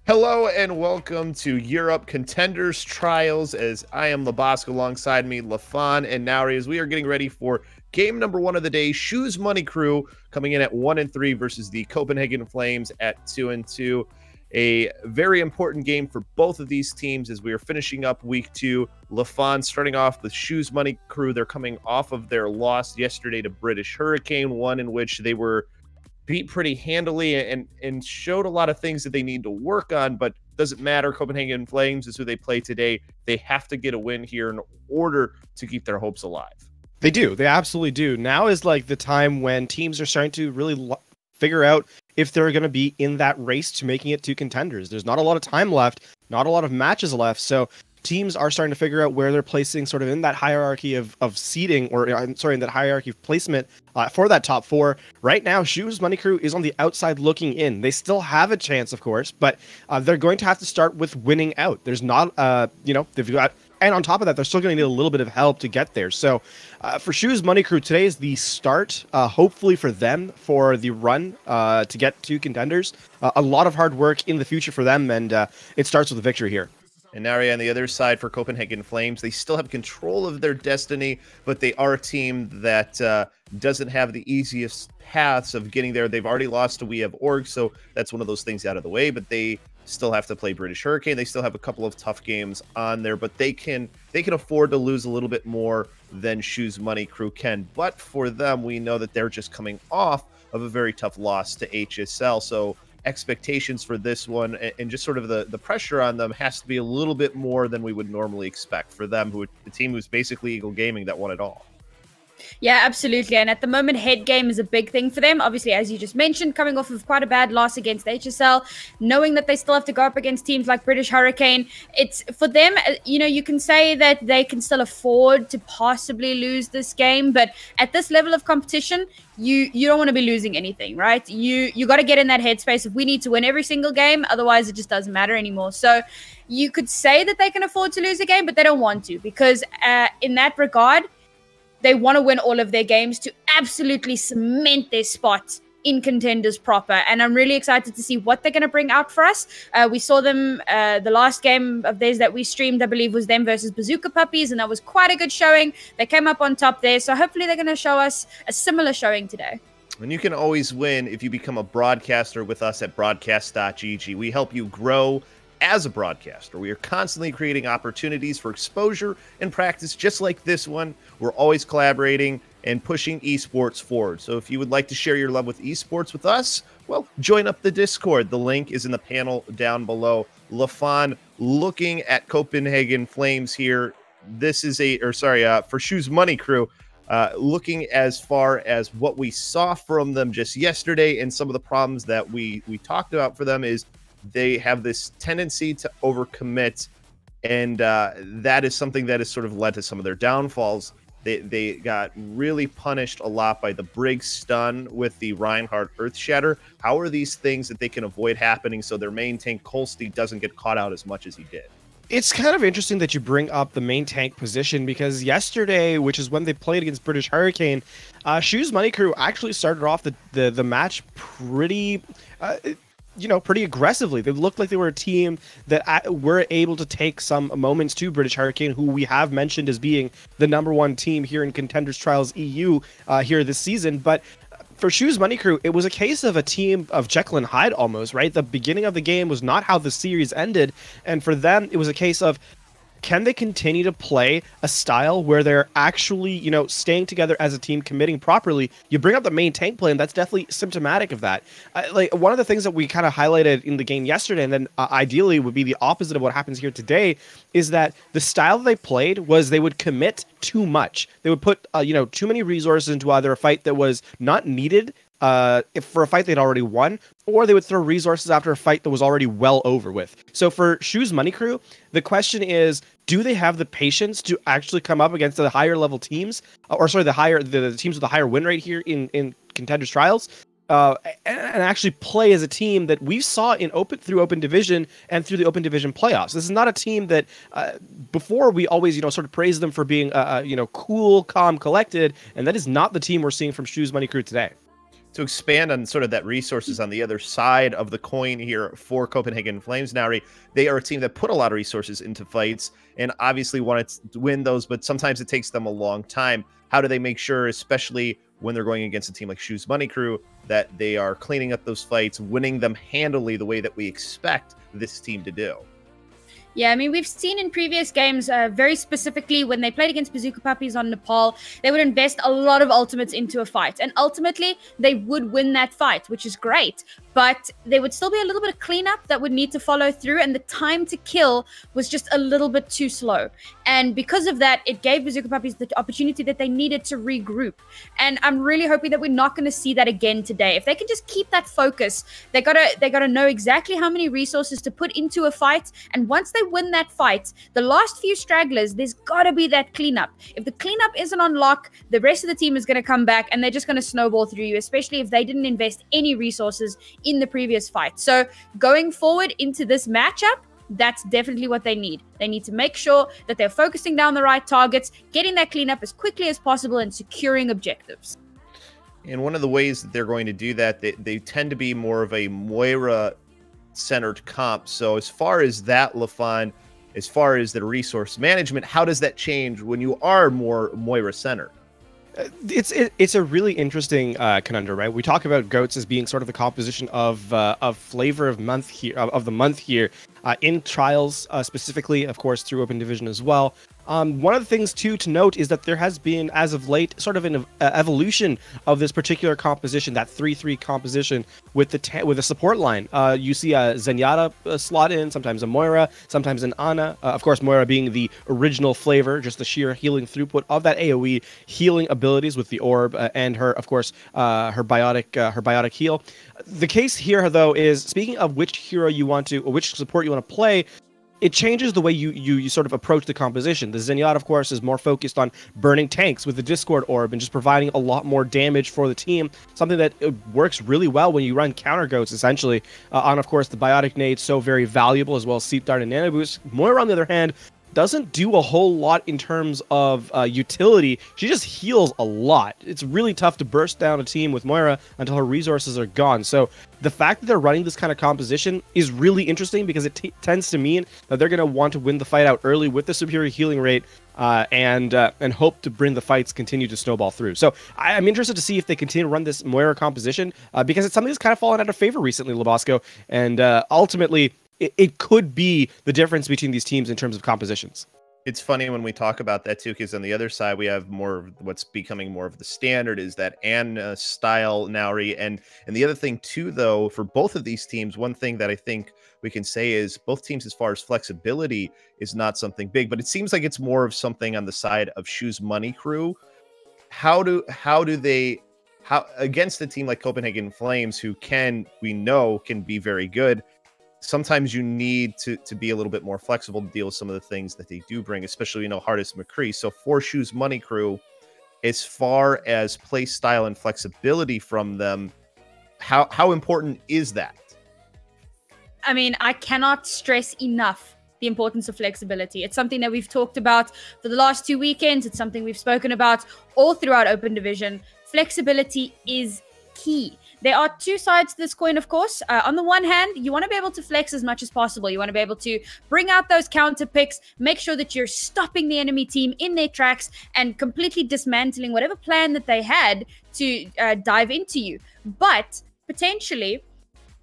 Hello and welcome to Europe Contenders Trials, as I am Labosk, alongside me Lafon and Nauri, as we are getting ready for game number 1 of the day. Shoes Money Crew coming in at 1-3 versus the Copenhagen Flames at 2-2. A very important game for both of these teams as we are finishing up week 2. Lafon starting off with Shoes Money Crew. They're coming off of their loss yesterday to British Hurricane, one in which they were beat pretty handily and showed a lot of things that they need to work on, but doesn't matter. Copenhagen Flames is who they play today. They have to get a win here in order to keep their hopes alive. They do. They absolutely do. Now is like the time when teams are starting to really figure out if they're going to be in that race to making it to contenders. There's not a lot of time left, not a lot of matches left, so teams are starting to figure out where they're placing sort of in that hierarchy of seeding, or I'm sorry, in that hierarchy of placement for that top 4. Right now, Shoes Money Crew is on the outside looking in. They still have a chance, of course, but they're going to have to start with winning out. There's not, they've got, and on top of that, they're still going to need a little bit of help to get there. So for Shoes Money Crew, today is the start, hopefully for them, for the run to get to contenders. A lot of hard work in the future for them, and it starts with a victory here. And Naria on the other side for Copenhagen Flames, they still have control of their destiny, but they are a team that doesn't have the easiest paths of getting there. They've already lost to We Have Org, so that's one of those things out of the way, but they still have to play British Hurricane. They still have a couple of tough games on there, but they can afford to lose a little bit more than Shoes Money Crew can. But for them, we know that they're just coming off of a very tough loss to HSL, so expectations for this one and just sort of the pressure on them has to be a little bit more than we would normally expect for them, the team who's basically Eagle Gaming that won it all. Yeah, absolutely. And at the moment, head game is a big thing for them. Obviously, as you just mentioned, coming off of quite a bad loss against HSL, knowing that they still have to go up against teams like British Hurricane. It's for them, you can say that they can still afford to possibly lose this game. But at this level of competition, you don't want to be losing anything, right? You got to get in that headspace of we need to win every single game. Otherwise, it just doesn't matter anymore. So you could say that they can afford to lose a game, but they don't want to, because in that regard, they want to win all of their games to absolutely cement their spot in contenders proper. And I'm really excited to see what they're going to bring out for us. We saw them, the last game of theirs that we streamed, I believe, was them versus Bazooka Puppies, and that was quite a good showing. They came up on top there, so hopefully they're going to show us a similar showing today. And you can always win if you become a broadcaster with us at Broadcast.gg. We help you grow as a broadcaster. We are constantly creating opportunities for exposure and practice just like this one. We're always collaborating and pushing esports forward. So if you would like to share your love with esports with us, well, join up the Discord. The link is in the panel down below. Lafon looking at Copenhagen Flames here. This is for Shoes Money Crew, looking as far as what we saw from them just yesterday and some of the problems that we talked about for them is they have this tendency to overcommit, and that is something that has sort of led to some of their downfalls. They got really punished a lot by the Briggs stun with the Reinhardt Earthshatter. How are these things that they can avoid happening so their main tank Kolsty doesn't get caught out as much as he did? It's kind of interesting that you bring up the main tank position, because yesterday, which is when they played against British Hurricane, Shoes Money Crew actually started off the match pretty pretty aggressively. They looked like they were a team that were able to take some moments to British Hurricane, who we have mentioned as being the #1 team here in Contenders Trials EU here this season. But for Shoes Money Crew, it was a case of a team of Jekyll and Hyde almost, right? The beginning of the game was not how the series ended. And for them, it was a case of, can they continue to play a style where they're actually, staying together as a team, committing properly? You bring up the main tank play, and that's definitely symptomatic of that. One of the things that we kind of highlighted in the game yesterday, and then ideally would be the opposite of what happens here today, is that the style they played was they would commit too much. They would put, too many resources into either a fight that was not needed for a fight they'd already won, or they would throw resources after a fight that was already well over with. So for Shoes Money Crew, the question is, do they have the patience to actually come up against the higher level teams, the teams with the higher win rate here in Contenders Trials, and actually play as a team that we saw through Open Division and through the Open Division playoffs? This is not a team that before we always sort of praise them for being cool, calm, collected, and that is not the team we're seeing from Shoes Money Crew today. to expand on sort of that resources on the other side of the coin here for Copenhagen Flames, Nauri, they are a team that put a lot of resources into fights and obviously wanted to win those, but sometimes it takes them a long time. How do they make sure, especially when they're going against a team like Shoes Money Crew, that they are cleaning up those fights, winning them handily the way that we expect this team to do? Yeah, I mean, we've seen in previous games, very specifically when they played against Bazooka Puppies on Nepal, they would invest a lot of ultimates into a fight. And ultimately, they would win that fight, which is great. But there would still be a little bit of cleanup that would need to follow through. And the time to kill was just a little bit too slow. And because of that, it gave Bazooka Puppies the opportunity that they needed to regroup. And I'm really hoping that we're not going to see that again today. If they can just keep that focus, they gotta know exactly how many resources to put into a fight. And once they win that fight, the last few stragglers, there's got to be that cleanup. If the cleanup isn't on lock, the rest of the team is going to come back and they're just going to snowball through you, especially if they didn't invest any resources in the previous fight. So going forward into this matchup, that's definitely what they need. They need to make sure that they're focusing down the right targets, getting that cleanup as quickly as possible, and securing objectives. And one of the ways that they're going to do that, they tend to be more of a Moira-centered comp. So as far as that, Lafon, as far as the resource management, how does that change when you are more Moira-centered? It's a really interesting conundrum, right? We talk about goats as being sort of the composition of flavor of month here of the month here in trials, specifically, of course, through Open Division as well. One of the things too to note is that there has been, as of late, sort of an evolution of this particular composition, that 3-3 composition with the support line. You see a Zenyatta slot in, sometimes a Moira, sometimes an Ana. Of course, Moira being the original flavor, just the sheer healing throughput of that AOE healing abilities with the orb and her, of course, her biotic heal. The case here, though, is speaking of which hero you want to, or which support you want to play, it changes the way you sort of approach the composition. The Zenyatta, of course, is more focused on burning tanks with the Discord Orb and just providing a lot more damage for the team, something that works really well when you run counter goats, essentially. On, of course, the Biotic Nade, so very valuable, as well as Seep Dart and Nano Boost. Moira, on the other hand, doesn't do a whole lot in terms of utility. She just heals a lot. It's really tough to burst down a team with Moira until her resources are gone. So the fact that they're running this kind of composition is really interesting because it tends to mean that they're going to want to win the fight out early with the superior healing rate and hope to bring the fights continue to snowball through. So I'm interested to see if they continue to run this Moira composition because it's something that's kind of fallen out of favor recently, Labosco, and ultimately it could be the difference between these teams in terms of compositions. It's funny when we talk about that too, because on the other side we have more of what's becoming more of the standard is that Ana style Nauri, and the other thing too, though, for both of these teams, one thing that I think we can say is both teams, as far as flexibility, is not something big, but it seems like it's more of something on the side of Shoes Money Crew. How against a team like Copenhagen Flames, who we know can be very good. Sometimes you need to be a little bit more flexible to deal with some of the things that they do bring, especially, Hardest McCree. So for Shoes Money Crew, as far as play style and flexibility from them, how important is that? I mean, I cannot stress enough the importance of flexibility. It's something that we've talked about for the last 2 weekends. It's something we've spoken about all throughout Open Division. Flexibility is key. There are two sides to this coin, of course. On the one hand, you want to be able to flex as much as possible. You want to be able to bring out those counter picks, make sure that you're stopping the enemy team in their tracks and completely dismantling whatever plan that they had to dive into you. But potentially,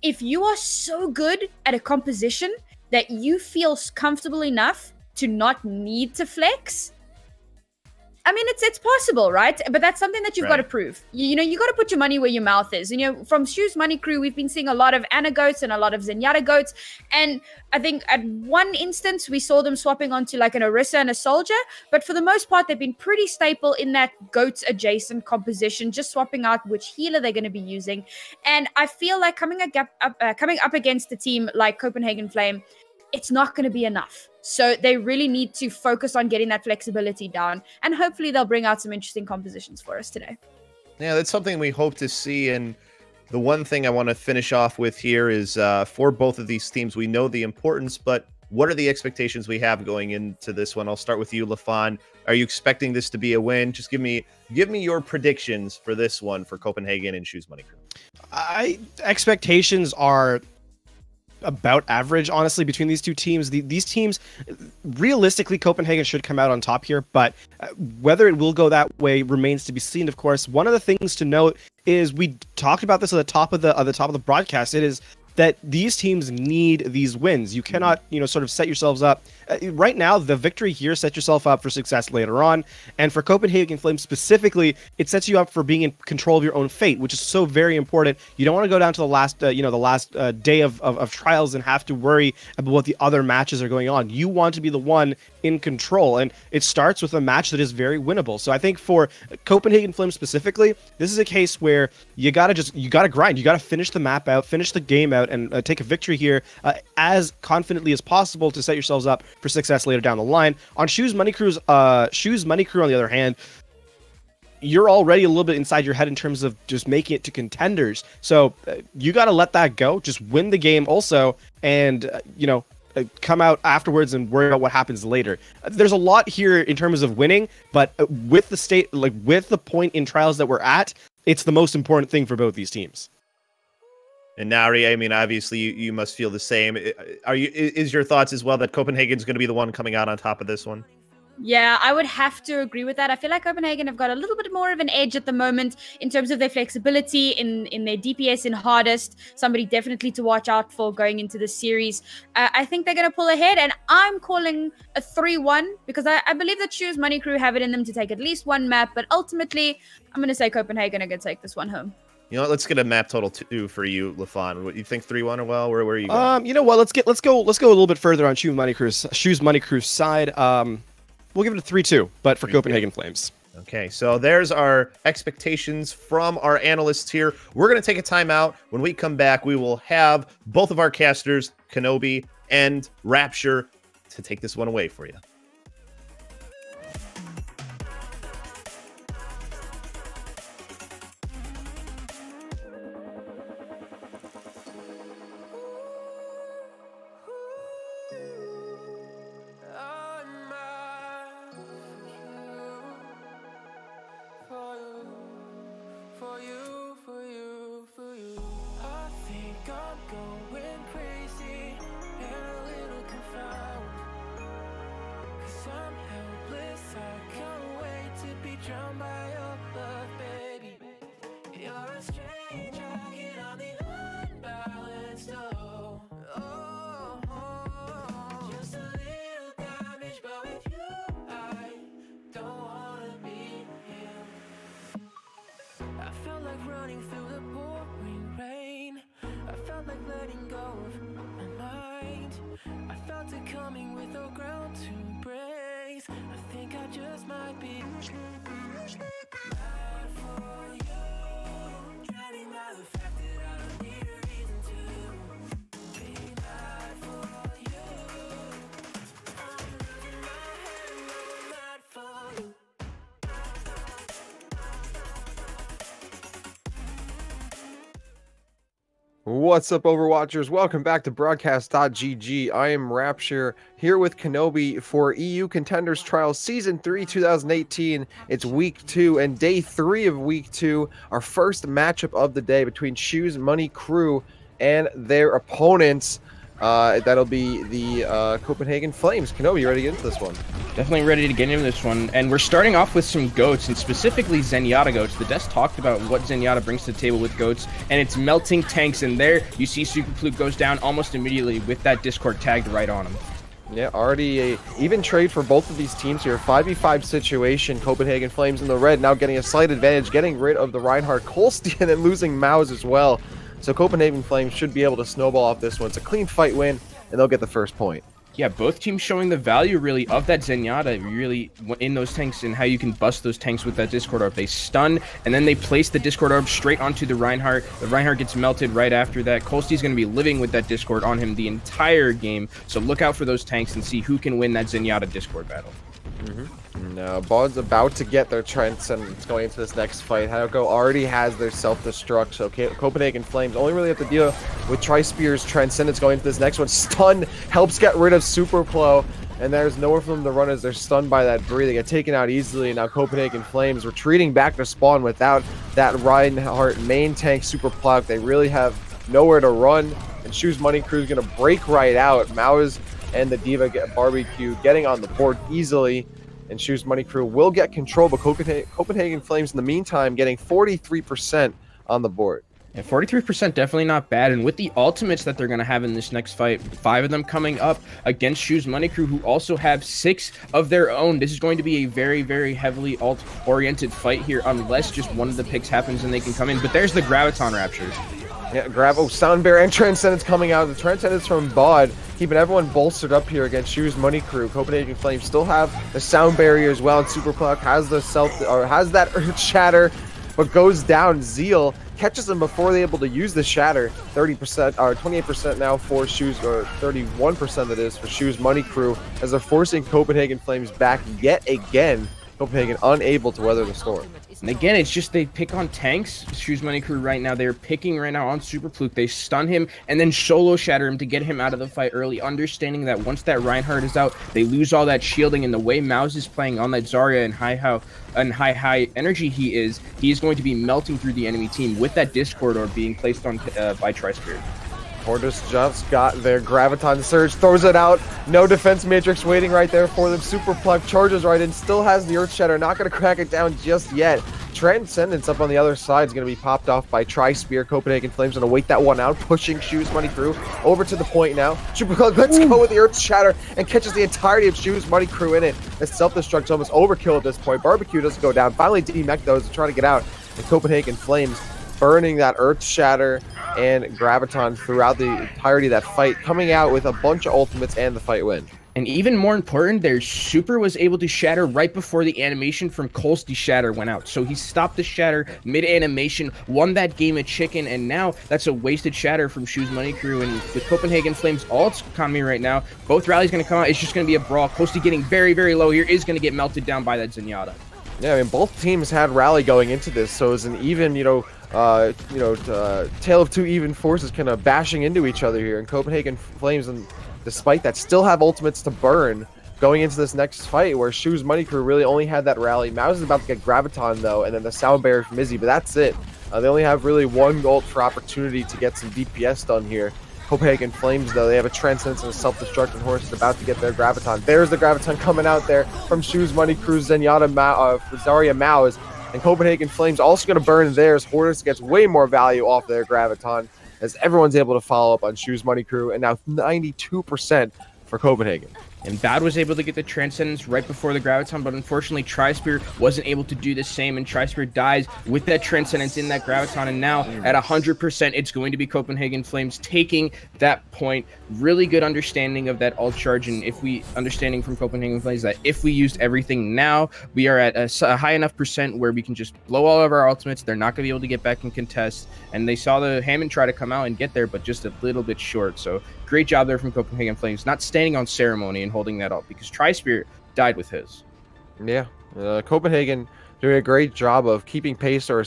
if you are so good at a composition that you feel comfortable enough to not need to flex, I mean, it's possible, right? But that's something that you've got to prove. You got to put your money where your mouth is. From Shoes Money Crew, we've been seeing a lot of Ana goats and a lot of Zenyatta goats. And I think at one instance, we saw them swapping onto like an Orisa and a Soldier. But for the most part, they've been pretty staple in that goats adjacent composition, just swapping out which healer they're going to be using. And I feel like coming up against a team like Copenhagen Flame, it's not going to be enough. So they really need to focus on getting that flexibility down, and hopefully they'll bring out some interesting compositions for us today. Yeah, that's something we hope to see. And the one thing I want to finish off with here is for both of these teams, we know the importance, but what are the expectations we have going into this one? I'll start with you, Lafon. Are you expecting this to be a win? Just give me your predictions for this one for Copenhagen and Shoes Money Crew. Expectations are about average, honestly, between these two teams. These teams, realistically, Copenhagen should come out on top here, but whether it will go that way remains to be seen, of course. One of the things to note is we talked about this at the top of the broadcast. It is that these teams need these wins. You cannot, sort of set yourselves up. Right now, the victory here sets yourself up for success later on. And for Copenhagen Flames specifically, it sets you up for being in control of your own fate, which is so very important. You don't want to go down to the last, day of trials and have to worry about what the other matches are going on. You want to be the one in control, and it starts with a match that is very winnable. So I think for Copenhagen Flames specifically, this is a case where you gotta grind. You gotta finish the map out, finish the game out, and take a victory here as confidently as possible to set yourselves up for success later down the line. On Shoes Money Crew, on the other hand, you're already a little bit inside your head in terms of just making it to contenders. So you got to let that go. Just win the game also, and come out afterwards and worry about what happens later. There's a lot here in terms of winning, but with the point in trials that we're at, it's the most important thing for both these teams. And Nari, I mean, obviously you must feel the same. Is your thoughts as well that Copenhagen's going to be the one coming out on top of this one? Yeah, I would have to agree with that. I feel like Copenhagen have got a little bit more of an edge at the moment in terms of their flexibility in their DPS in hardest. Somebody definitely to watch out for going into the series. I think they're going to pull ahead, and I'm calling a 3-1 because I believe that Shoes Money Crew have it in them to take at least one map, but ultimately I'm going to say Copenhagen are going to take this one home. You know what? Let's get a map total 2 for you, Lafon. What you think 3-1 or well? Where are you going? You know what? Let's go a little bit further on Shoes Money Crew's side. We'll give it a 3-2, but for Copenhagen Flames. Okay, so there's our expectations from our analysts here. We're going to take a timeout. When we come back, we will have both of our casters, Kenobi and Rapture, to take this one away for you. What's up, Overwatchers? Welcome back to Broadcast.gg. I am Rapture here with Kenobi for EU Contenders Trials Season 3 2018. It's Week 2 and Day 3 of Week 2. Our first matchup of the day between Shoes Money Crew and their opponents. That'll be the Copenhagen Flames. Kenobi, you ready to get into this one? Definitely ready to get into this one. And we're starting off with some goats, and specifically Zenyatta goats. The desk talked about what Zenyatta brings to the table with goats, and it's melting tanks. And there you see Superfluke goes down almost immediately with that Discord tagged right on him. Yeah, already a even trade for both of these teams here. 5v5 situation. Copenhagen Flames in the red, now getting a slight advantage, getting rid of the Reinhardt Kolstein and losing Maus as well. So Copenhagen Flames should be able to snowball off this one. It's a clean fight win, and they'll get the first point. Yeah, both teams showing the value, really, of that Zenyatta, really, in those tanks and how you can bust those tanks with that Discord Orb. They stun, and then they place the Discord Orb straight onto the Reinhardt. The Reinhardt gets melted right after that. Kolstein's going to be living with that Discord on him the entire game, so look out for those tanks and see who can win that Zenyatta Discord battle. No, Bald's about to get their Transcendence going into this next fight. Haiko already has their self-destruct, so Copenhagen Flames only really have to deal with Tri-Spear's Transcendence going into this next one. Stun helps get rid of Super Plow, and there's nowhere for them to run as they're stunned by that Bree. They get taken out easily, and now Copenhagen Flames retreating back to spawn without that Reinhardt main tank Super Plow. They really have nowhere to run, and Shoes Money Crew is going to break right out. Mao's and the D.Va Barbecue getting on the board easily, and Shoes Money Crew will get control, but Copenhagen Flames in the meantime getting 43% on the board. And 43% definitely not bad, and with the ultimates that they're going to have in this next fight, 5 of them coming up against Shoes Money Crew, who also have 6 of their own. This is going to be a very, very heavily ult-oriented fight here, unless just one of the picks happens and they can come in. But there's the Graviton Raptures. Yeah, Sound Bear and Transcendence coming out. The Transcendence from Bod, keeping everyone bolstered up here against Shoes Money Crew. Copenhagen Flames still have the Sound Barrier as well, and Super Clock has the has that Earth Shatter, but goes down. Zeal catches them before they're able to use the Shatter. 30% or 28% now for Shoes, or 31% that is for Shoes Money Crew, as they're forcing Copenhagen Flames back yet again. Copenhagen unable to weather the storm. And again, it's just they pick on tanks. Shoes Money Crew right now, they're picking right now on Super Fluke. They stun him and then solo shatter him to get him out of the fight early, understanding that once that Reinhardt is out, they lose all that shielding. And the way Maus is playing on that Zarya and high energy he is going to be melting through the enemy team with that Discord or being placed on by Tri-Spear. Hortus just got their Graviton Surge, throws it out. No defense matrix waiting right there for them. Super Plug charges right in, still has the Earth Shatter, not going to crack it down just yet. Transcendence up on the other side is going to be popped off by Tri-Spear. Copenhagen Flames going to wait that one out, pushing Shoes Money Crew over to the point now. Super Plug lets go with the Earth Shatter and catches the entirety of Shoes Money Crew in it. The self-destruct's almost overkill at this point. Barbecue doesn't go down. Finally, D-Mech though is trying to get out. And Copenhagen Flames burning that Earth Shatter and Graviton throughout the entirety of that fight, coming out with a bunch of ultimates and the fight win. And even more important, their super was able to shatter right before the animation from Cole's shatter went out. So he stopped the shatter mid-animation, won that game of chicken, and now that's a wasted shatter from Shoes Money Crew. And with Copenhagen Flames ult economy right now, both rallies going to come out. It's just going to be a brawl. Coasty getting very, very low here is going to get melted down by that Zenyatta. Yeah, I mean, both teams had rally going into this, so it's an even, tale of two even forces kind of bashing into each other here. And Copenhagen Flames, and despite that, still have ultimates to burn going into this next fight, where Shoes Money Crew really only had that rally. Maus is about to get Graviton though, and then the Sound Barrier from Izzy, but that's it. They only have really one ult for opportunity to get some DPS done here. Copenhagen Flames though, they have a Transcendence and a Self-Destruct, and Horse is about to get their Graviton. There's the Graviton coming out there from Shoes Money Crew, Zenyatta, Zarya, Maus. And Copenhagen Flames also going to burn theirs. Hortus gets way more value off their Graviton, as everyone's able to follow up on Shoes Money Crew, and now 92% for Copenhagen. And Bad was able to get the Transcendence right before the Graviton, but unfortunately Tri-Spear wasn't able to do the same, and Tri-Spear dies with that Transcendence in that Graviton, and now at 100%, it's going to be Copenhagen Flames taking that point. Really good understanding of that ult charge, and understanding from Copenhagen Flames that if we used everything now, we are at a high enough percent where we can just blow all of our ultimates. They're not going to be able to get back and contest, and they saw the Hammond try to come out and get there, but just a little bit short. So great job there from Copenhagen Flames, not standing on ceremony and holding that up, because Tri-Spear died with his. Yeah, Copenhagen doing a great job of keeping pace, or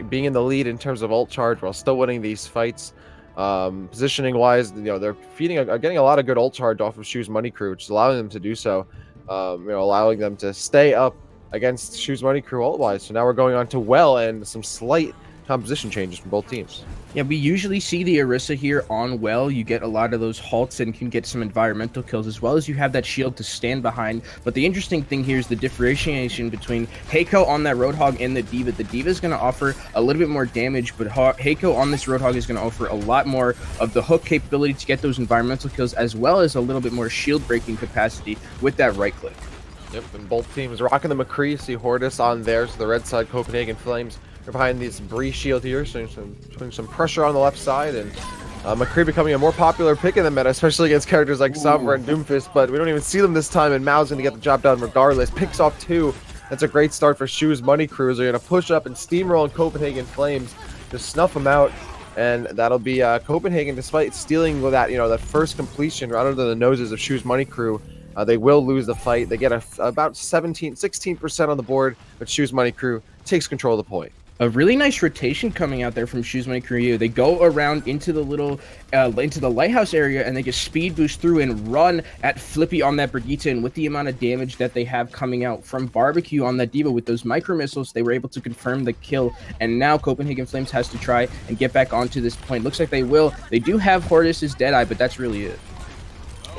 being in the lead in terms of ult charge while still winning these fights. Positioning wise, they're getting a lot of good ult charge off of Shoes Money Crew, which is allowing them to do so. Allowing them to stay up against Shoes Money Crew ult wise. So now we're going on to Well, and some slight composition changes from both teams. Yeah, we usually see the Orisa here on Well. You get a lot of those halts and can get some environmental kills, as well as you have that shield to stand behind. But the interesting thing here is the differentiation between Haiko on that Roadhog and the D.Va. The D.Va is going to offer a little bit more damage, but Haiko on this Roadhog is going to offer a lot more of the hook capability to get those environmental kills, as well as a little bit more shield breaking capacity with that right click. Yep, and both teams rocking the McCree. See Hortus on there, so the red side Copenhagen Flames are behind this Bree shield here, so putting some pressure on the left side, and McCree becoming a more popular pick in the meta, especially against characters like Sombra and Doomfist, but we don't even see them this time, and Mao's going to get the job done regardless. Picks off 2. That's a great start for Shoes Money Crew. They're going to push up and steamroll in Copenhagen Flames to snuff them out, and that'll be Copenhagen, despite stealing with that, that first completion right under the noses of Shoes Money Crew. They will lose the fight. They get about 16% on the board, but Shoes Money Crew takes control of the point. A really nice rotation coming out there from Shoes Money Crew. They go around into the little, into the lighthouse area, and they just speed boost through and run at Flippy on that Brigitte. And with the amount of damage that they have coming out from Barbecue on that Diva with those micro missiles, they were able to confirm the kill. And now Copenhagen Flames has to try and get back onto this point. Looks like they will. They do have Hortus's Deadeye, but that's really it.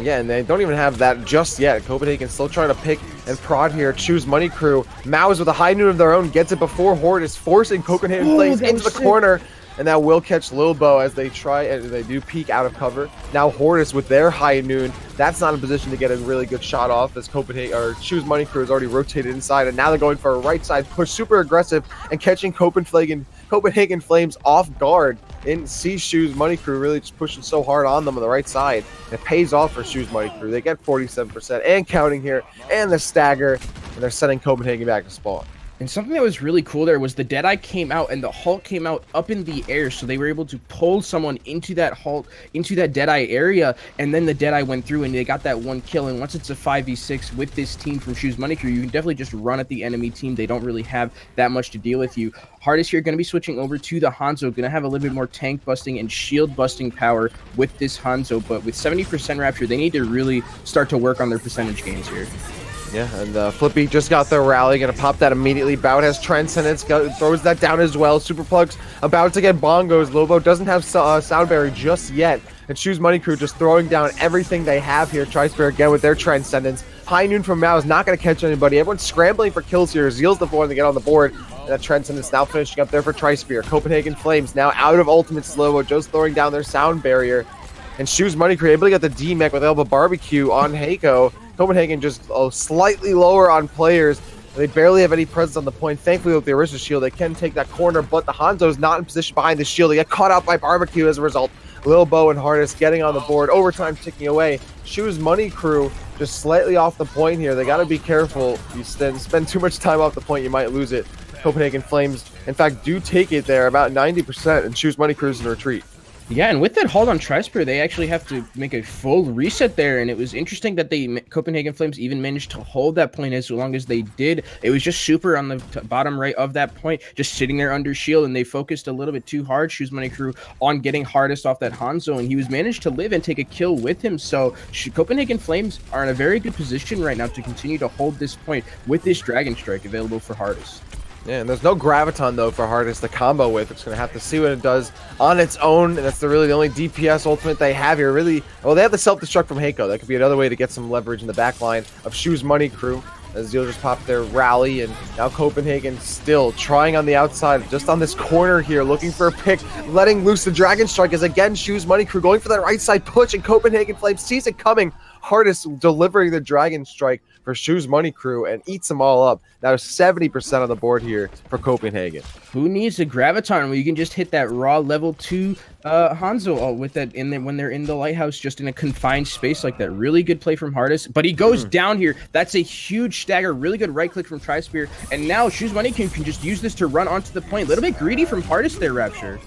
Yeah, and they don't even have that just yet. Copenhagen still trying to pick and prod here. Choose Money Crew. Maus with a high noon of their own gets it before Hortus, forcing Copenhagen Flames into the corner. And that will catch Lilbo as they try and they do peek out of cover. Now Hortus with their high noon. That's not in position to get a really good shot off as Copenhagen or Choose Money Crew is already rotated inside. And now they're going for a right side push, super aggressive and catching Copenhagen Flames off guard. In see Shoes Money Crew really just pushing so hard on them on the right side. It pays off for Shoes Money Crew. They get 47% and counting here, and the stagger, and they're sending Copenhagen back to spawn. And something that was really cool there was the Deadeye came out and the Halt came out up in the air, so they were able to pull someone into that Halt, into that Deadeye area, and then the Deadeye went through and they got that one kill. And once it's a 5v6 with this team from Shoes Money Crew, you can definitely just run at the enemy team. They don't really have that much to deal with you. Hardest here going to be switching over to the Hanzo, going to have a little bit more tank busting and shield busting power with this Hanzo, but with 70% Rapture, they need to really start to work on their percentage gains here. Yeah, and Flippy just got their rally, gonna pop that immediately. Bout has Transcendence, throws that down as well. Superplug's about to get bongos. Lobo doesn't have Soundberry just yet. And Shoes Money Crew just throwing down everything they have here. Tri-Spear again with their Transcendence. High noon from Mao is not gonna catch anybody. Everyone's scrambling for kills here. Zeal's the one to get on the board. And that Transcendence now finishing up there for Tri-Spear. Copenhagen Flames now out of ultimates. Lobo just throwing down their sound barrier. And Shoes Money Crew able to get the D-Mech with Elba Barbecue on Heiko. Copenhagen just slightly lower on players. They barely have any presence on the point. Thankfully, with the Orisa shield, they can take that corner, but the Hanzo is not in position behind the shield. They get caught out by Barbecue as a result. Lilbo and Hardest getting on the board. Overtime ticking away. Shoes Money Crew just slightly off the point here. They got to be careful. You spend too much time off the point, you might lose it. Copenhagen Flames, in fact, do take it there, about 90%, and Shoes Money Crew's in retreat. Yeah, and with that hold on Tri-Spear, they actually have to make a full reset there, and it was interesting that Copenhagen Flames even managed to hold that point as long as they did. It was just super on the bottom right of that point, just sitting there under shield, and they focused a little bit too hard, Shoes Money Crew, on getting Hardest off that Hanzo, and he was managed to live and take a kill with him. So Copenhagen Flames are in a very good position right now to continue to hold this point with this Dragon Strike available for Hardest. Yeah, and there's no Graviton, though, for Hardest to combo with. It's going to have to see what it does on its own, and that's really the only DPS ultimate they have here. Really, well, they have the self-destruct from Heiko. That could be another way to get some leverage in the back line of Shoes Money Crew. As Zeal just popped their rally, and now Copenhagen still trying on the outside, just on this corner here, looking for a pick, letting loose the Dragon Strike as again Shoes Money Crew going for that right side push, and Copenhagen Flames sees it coming. Hardest delivering the Dragon Strike for Shoes Money Crew and eats them all up. Now 70% on the board here for Copenhagen. Who needs a Graviton where you can just hit that raw level 2 Hanzo with that when they're in the lighthouse, just in a confined space like that. Really good play from Hardest, but he goes down here. That's a huge stagger. Really good right click from Tri-Spear, and now Shoes Money can just use this to run onto the point. A little bit greedy from Hardest there, Rapture.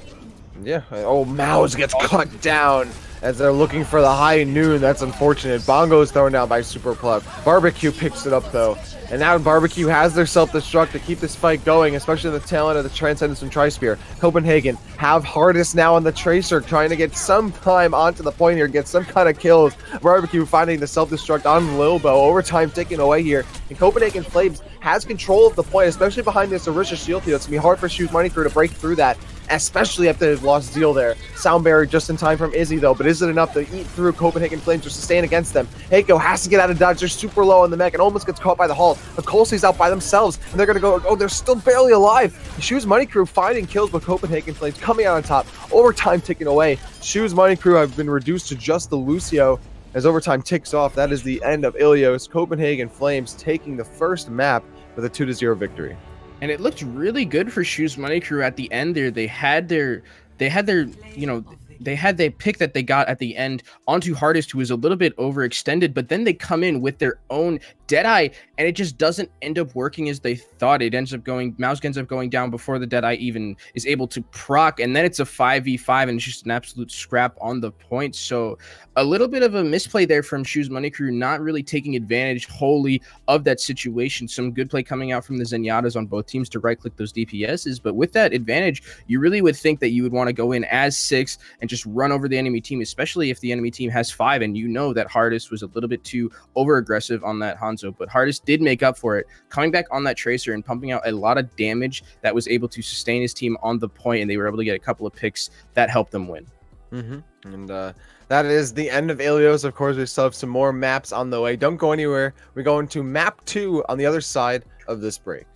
Yeah. Oh, Maus gets cut down as they're looking for the high noon. That's unfortunate. Bongo is thrown down by Superplug. Barbecue picks it up, though. And now Barbecue has their self-destruct to keep this fight going, especially the talent of the Transcendence and Tri-Spear. Copenhagen have Hardest now on the Tracer, trying to get some time onto the point here, get some kind of kills. Barbecue finding the self-destruct on Lilbo. Overtime taken away here. And Copenhagen Flames has control of the point, especially behind this Orisa shield here. It's going to be hard for Shoes Money Crew to break through that, especially after they've lost Zeal there. Soundberry just in time from Izzy, though, but is it enough to eat through Copenhagen Flames or sustain against them? Heiko has to get out of dodge. They're super low on the mech and almost gets caught by the Halt. The Colsey's out by themselves, and they're going to go, oh, they're still barely alive. Shoes Money Crew finding kills, but Copenhagen Flames coming out on top. Overtime ticking away. Shoes Money Crew have been reduced to just the Lucio. As overtime ticks off, that is the end of Ilios. Copenhagen Flames taking the first map with a 2-0 victory. And it looked really good for Shoes Money Crew at the end there. They had their, you know, they had the pick that they got at the end onto Hardest, who was a little bit overextended, but then they come in with their own Deadeye, and it just doesn't end up working as they thought. It ends up going, Mouse ends up going down before the Deadeye even is able to proc, and then it's a 5v5, and it's just an absolute scrap on the point. So a little bit of a misplay there from Shoes Money Crew, not really taking advantage wholly of that situation. Some good play coming out from the Zenyatas on both teams to right-click those DPSs, but with that advantage, you really would think that you would want to go in as 6 and just run over the enemy team, especially if the enemy team has 5, and you know that Hardest was a little bit too over-aggressive on that Hanzo, but Hardest did make up for it, coming back on that Tracer and pumping out a lot of damage that was able to sustain his team on the point, and they were able to get a couple of picks that helped them win. And that is the end of Ilios. Of course, we still have some more maps on the way. Don't go anywhere. We're going to map 2 on the other side of this break.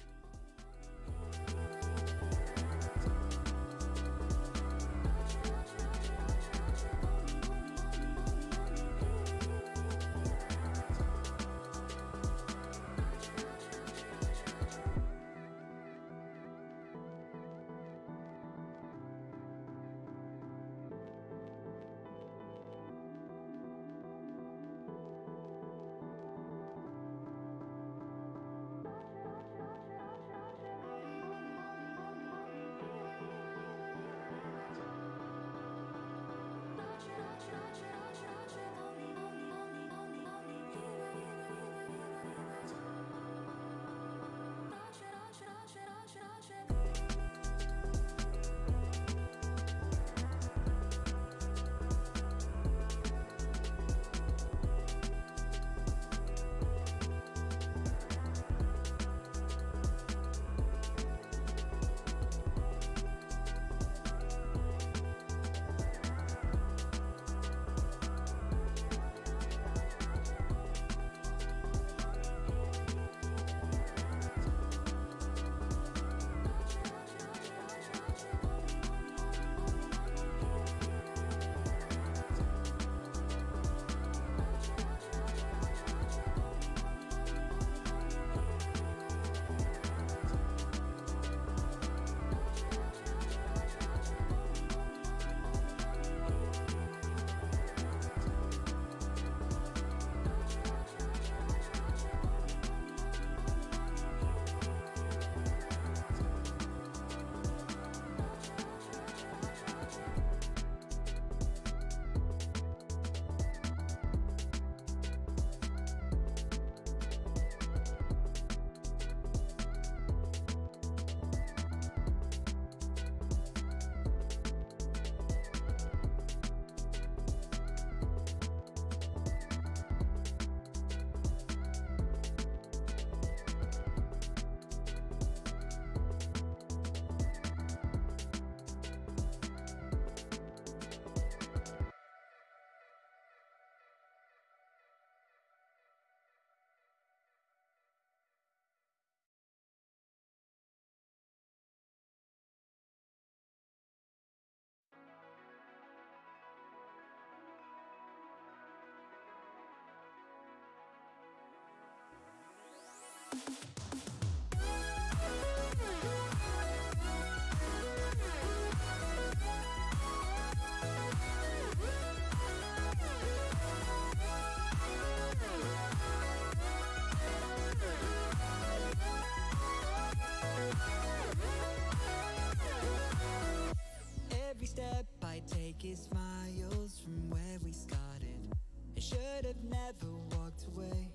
Every step I take is miles from where we started. I should have never walked away.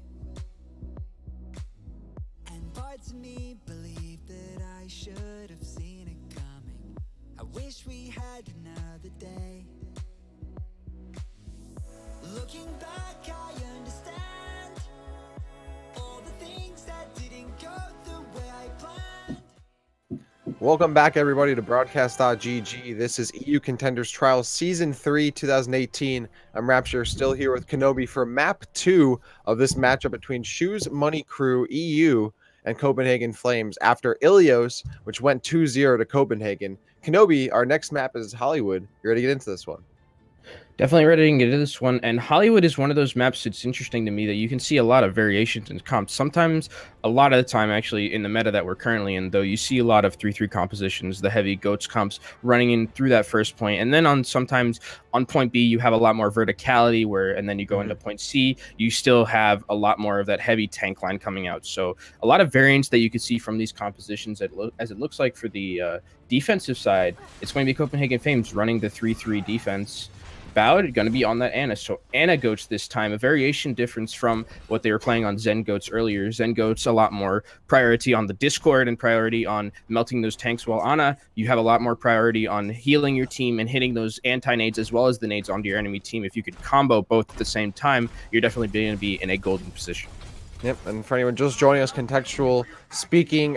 And parts of me believe that I should have seen it coming. I wish we had another day. Looking back, I understand all the things that didn't go the way I planned. Welcome back, everybody, to Broadcast.gg. This is EU Contenders Trials Season 3, 2018. I'm Rapture, still here with Kenobi for Map 2 of this matchup between Shoes Money Crew, EU, and Copenhagen Flames after Ilios, which went 2-0 to Copenhagen. Kenobi, our next map is Hollywood. You ready to get into this one? Definitely ready to get into this one. And Hollywood is one of those maps. It's interesting to me that you can see a lot of variations in comps. Sometimes, a lot of the time, actually, in the meta that we're currently in, though, you see a lot of 3-3 compositions, the heavy goats comps running in through that first point. And then sometimes on point B, you have a lot more verticality and then you go into point C, you still have a lot more of that heavy tank line coming out. So a lot of variants that you can see from these compositions as it looks like for the defensive side, it's going to be Copenhagen Flames running the 3-3 defense. Bowed going to be on that Ana. So Ana Goats this time, a variation difference from what they were playing on Zen Goats earlier. Zen Goats a lot more priority on the Discord and priority on melting those tanks, while Ana, you have a lot more priority on healing your team and hitting those anti-nades as well as the nades onto your enemy team. If you could combo both at the same time, you're definitely going to be in a golden position. Yep, and for anyone just joining us, contextual speaking,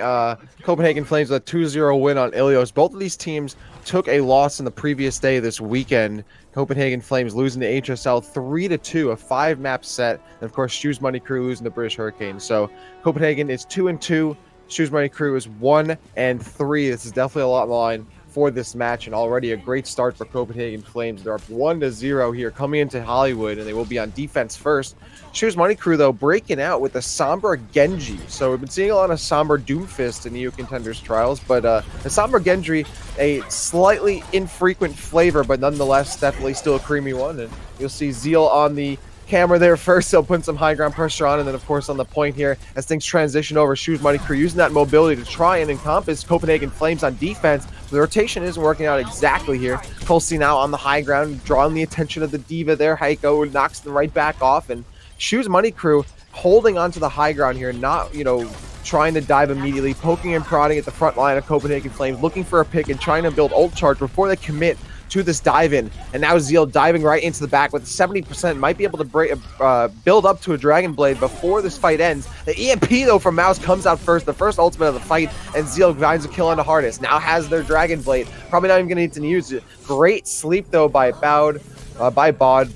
Copenhagen Flames with a 2-0 win on Ilios. Both of these teams took a loss in the previous day this weekend. Copenhagen Flames losing to HSL 3-2, a 5-map set. And of course, Shoes Money Crew losing to British Hurricane. So Copenhagen is 2-2. Shoes Money Crew is 1-3. This is definitely a lot in line for this match, and already a great start for Copenhagen Flames. They're up 1-0 here coming into Hollywood, and they will be on defense first. Shoes Money Crew, though, breaking out with the Sombra Genji. So we've been seeing a lot of Sombra Doomfist in EU Contenders trials, but the Sombra Genji, a slightly infrequent flavor, but nonetheless definitely still a creamy one. And you'll see Zeal on the camera there first. They'll put some high ground pressure on, and then of course on the point here as things transition over, Shoes Money Crew using that mobility to try and encompass Copenhagen Flames on defense. The rotation isn't working out exactly here. Tulsi now on the high ground, drawing the attention of the diva there. Heiko knocks them right back off, and Shoes Money Crew holding onto the high ground here, not, trying to dive immediately, poking and prodding at the front line of Copenhagen Flames, looking for a pick and trying to build ult charge before they commit to this dive in. And now Zeal diving right into the back with 70%, might be able to build up to a Dragon Blade before this fight ends. The EMP though from Mouse comes out first, the first ultimate of the fight, and Zeal finds a kill on the hardest. Now has their Dragon Blade, probably not even gonna need to use it. Great sleep though by Bod,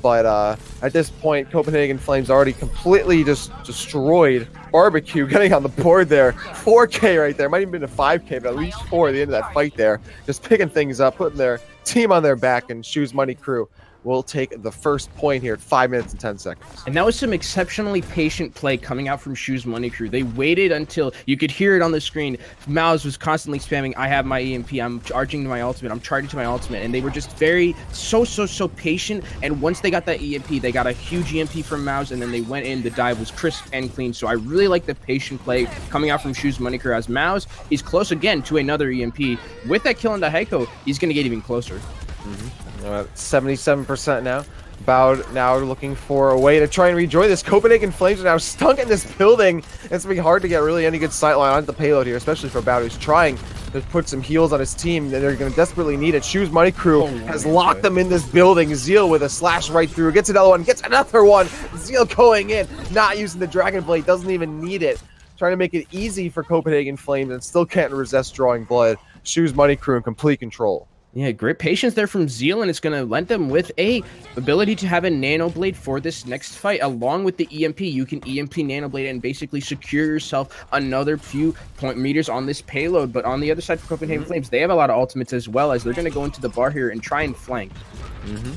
but at this point Copenhagen Flames already completely just destroyed Barbecue, getting on the board there. 4K right there, might even been a 5K, but at least 4 at the end of that fight there. Just picking things up, putting their team on their back, and Shoes Money Crew will take the first point here at 5 minutes and 10 seconds. And that was some exceptionally patient play coming out from Shoes Money Crew. They waited until you could hear it on the screen. Mouse was constantly spamming, I have my EMP, I'm charging to my ultimate, I'm charging to my ultimate, and they were just so patient. And once they got that EMP, they got a huge EMP from Mouse, and then they went in. The dive was crisp and clean. So I really like the patient play coming out from Shoes Money Crew. As Mouse, he's close again to another EMP. With that kill on the Heiko, he's going to get even closer. 77% now. Bowed now looking for a way to try and rejoin this. Copenhagen Flames are now stuck in this building. It's going to be hard to get really any good sightline on the payload here, especially for Bowed, who's trying to put some heals on his team, and they're going to desperately need it. Shoes Money Crew has locked them in this building. Zeal with a slash right through, gets another one, gets another one. Zeal going in, not using the Dragon Blade, doesn't even need it. Trying to make it easy for Copenhagen Flames, and still can't resist drawing blood. Shoes Money Crew in complete control. Yeah, great patience there from Zeal, and it's going to lend them with a ability to have a Nano Blade for this next fight. Along with the EMP, you can EMP Nano Blade and basically secure yourself another few point meters on this payload. But on the other side for Copenhagen Flames, they have a lot of ultimates as well, as they're going to go into the bar here and try and flank.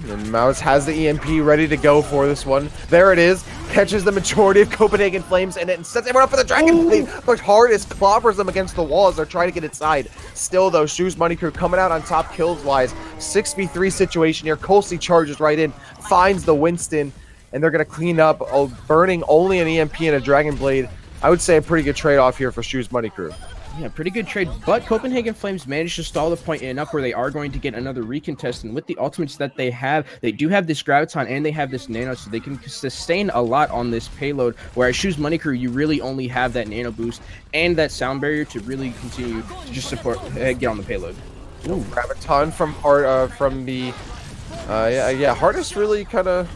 And Mouse has the EMP ready to go for this one. There it is. Catches the majority of Copenhagen Flames in it and sets everyone up for the Dragon Blade. But hardest clobbers them against the wall as they're trying to get inside. Still though, Shoes Money Crew coming out on top kills wise. 6v3 situation here. Colsey charges right in, finds the Winston, and they're going to clean up, burning only an EMP and a Dragon Blade. I would say a pretty good trade-off here for Shoes Money Crew. Yeah, pretty good trade, but Copenhagen Flames managed to stall the point enough where they are going to get another recontest, and with the ultimates that they have, they do have this Graviton and they have this Nano, so they can sustain a lot on this payload, whereas Shoes Money Crew, you really only have that Nano boost and that sound barrier to really continue to just support, get on the payload. Ooh. Graviton from the hardest really kind of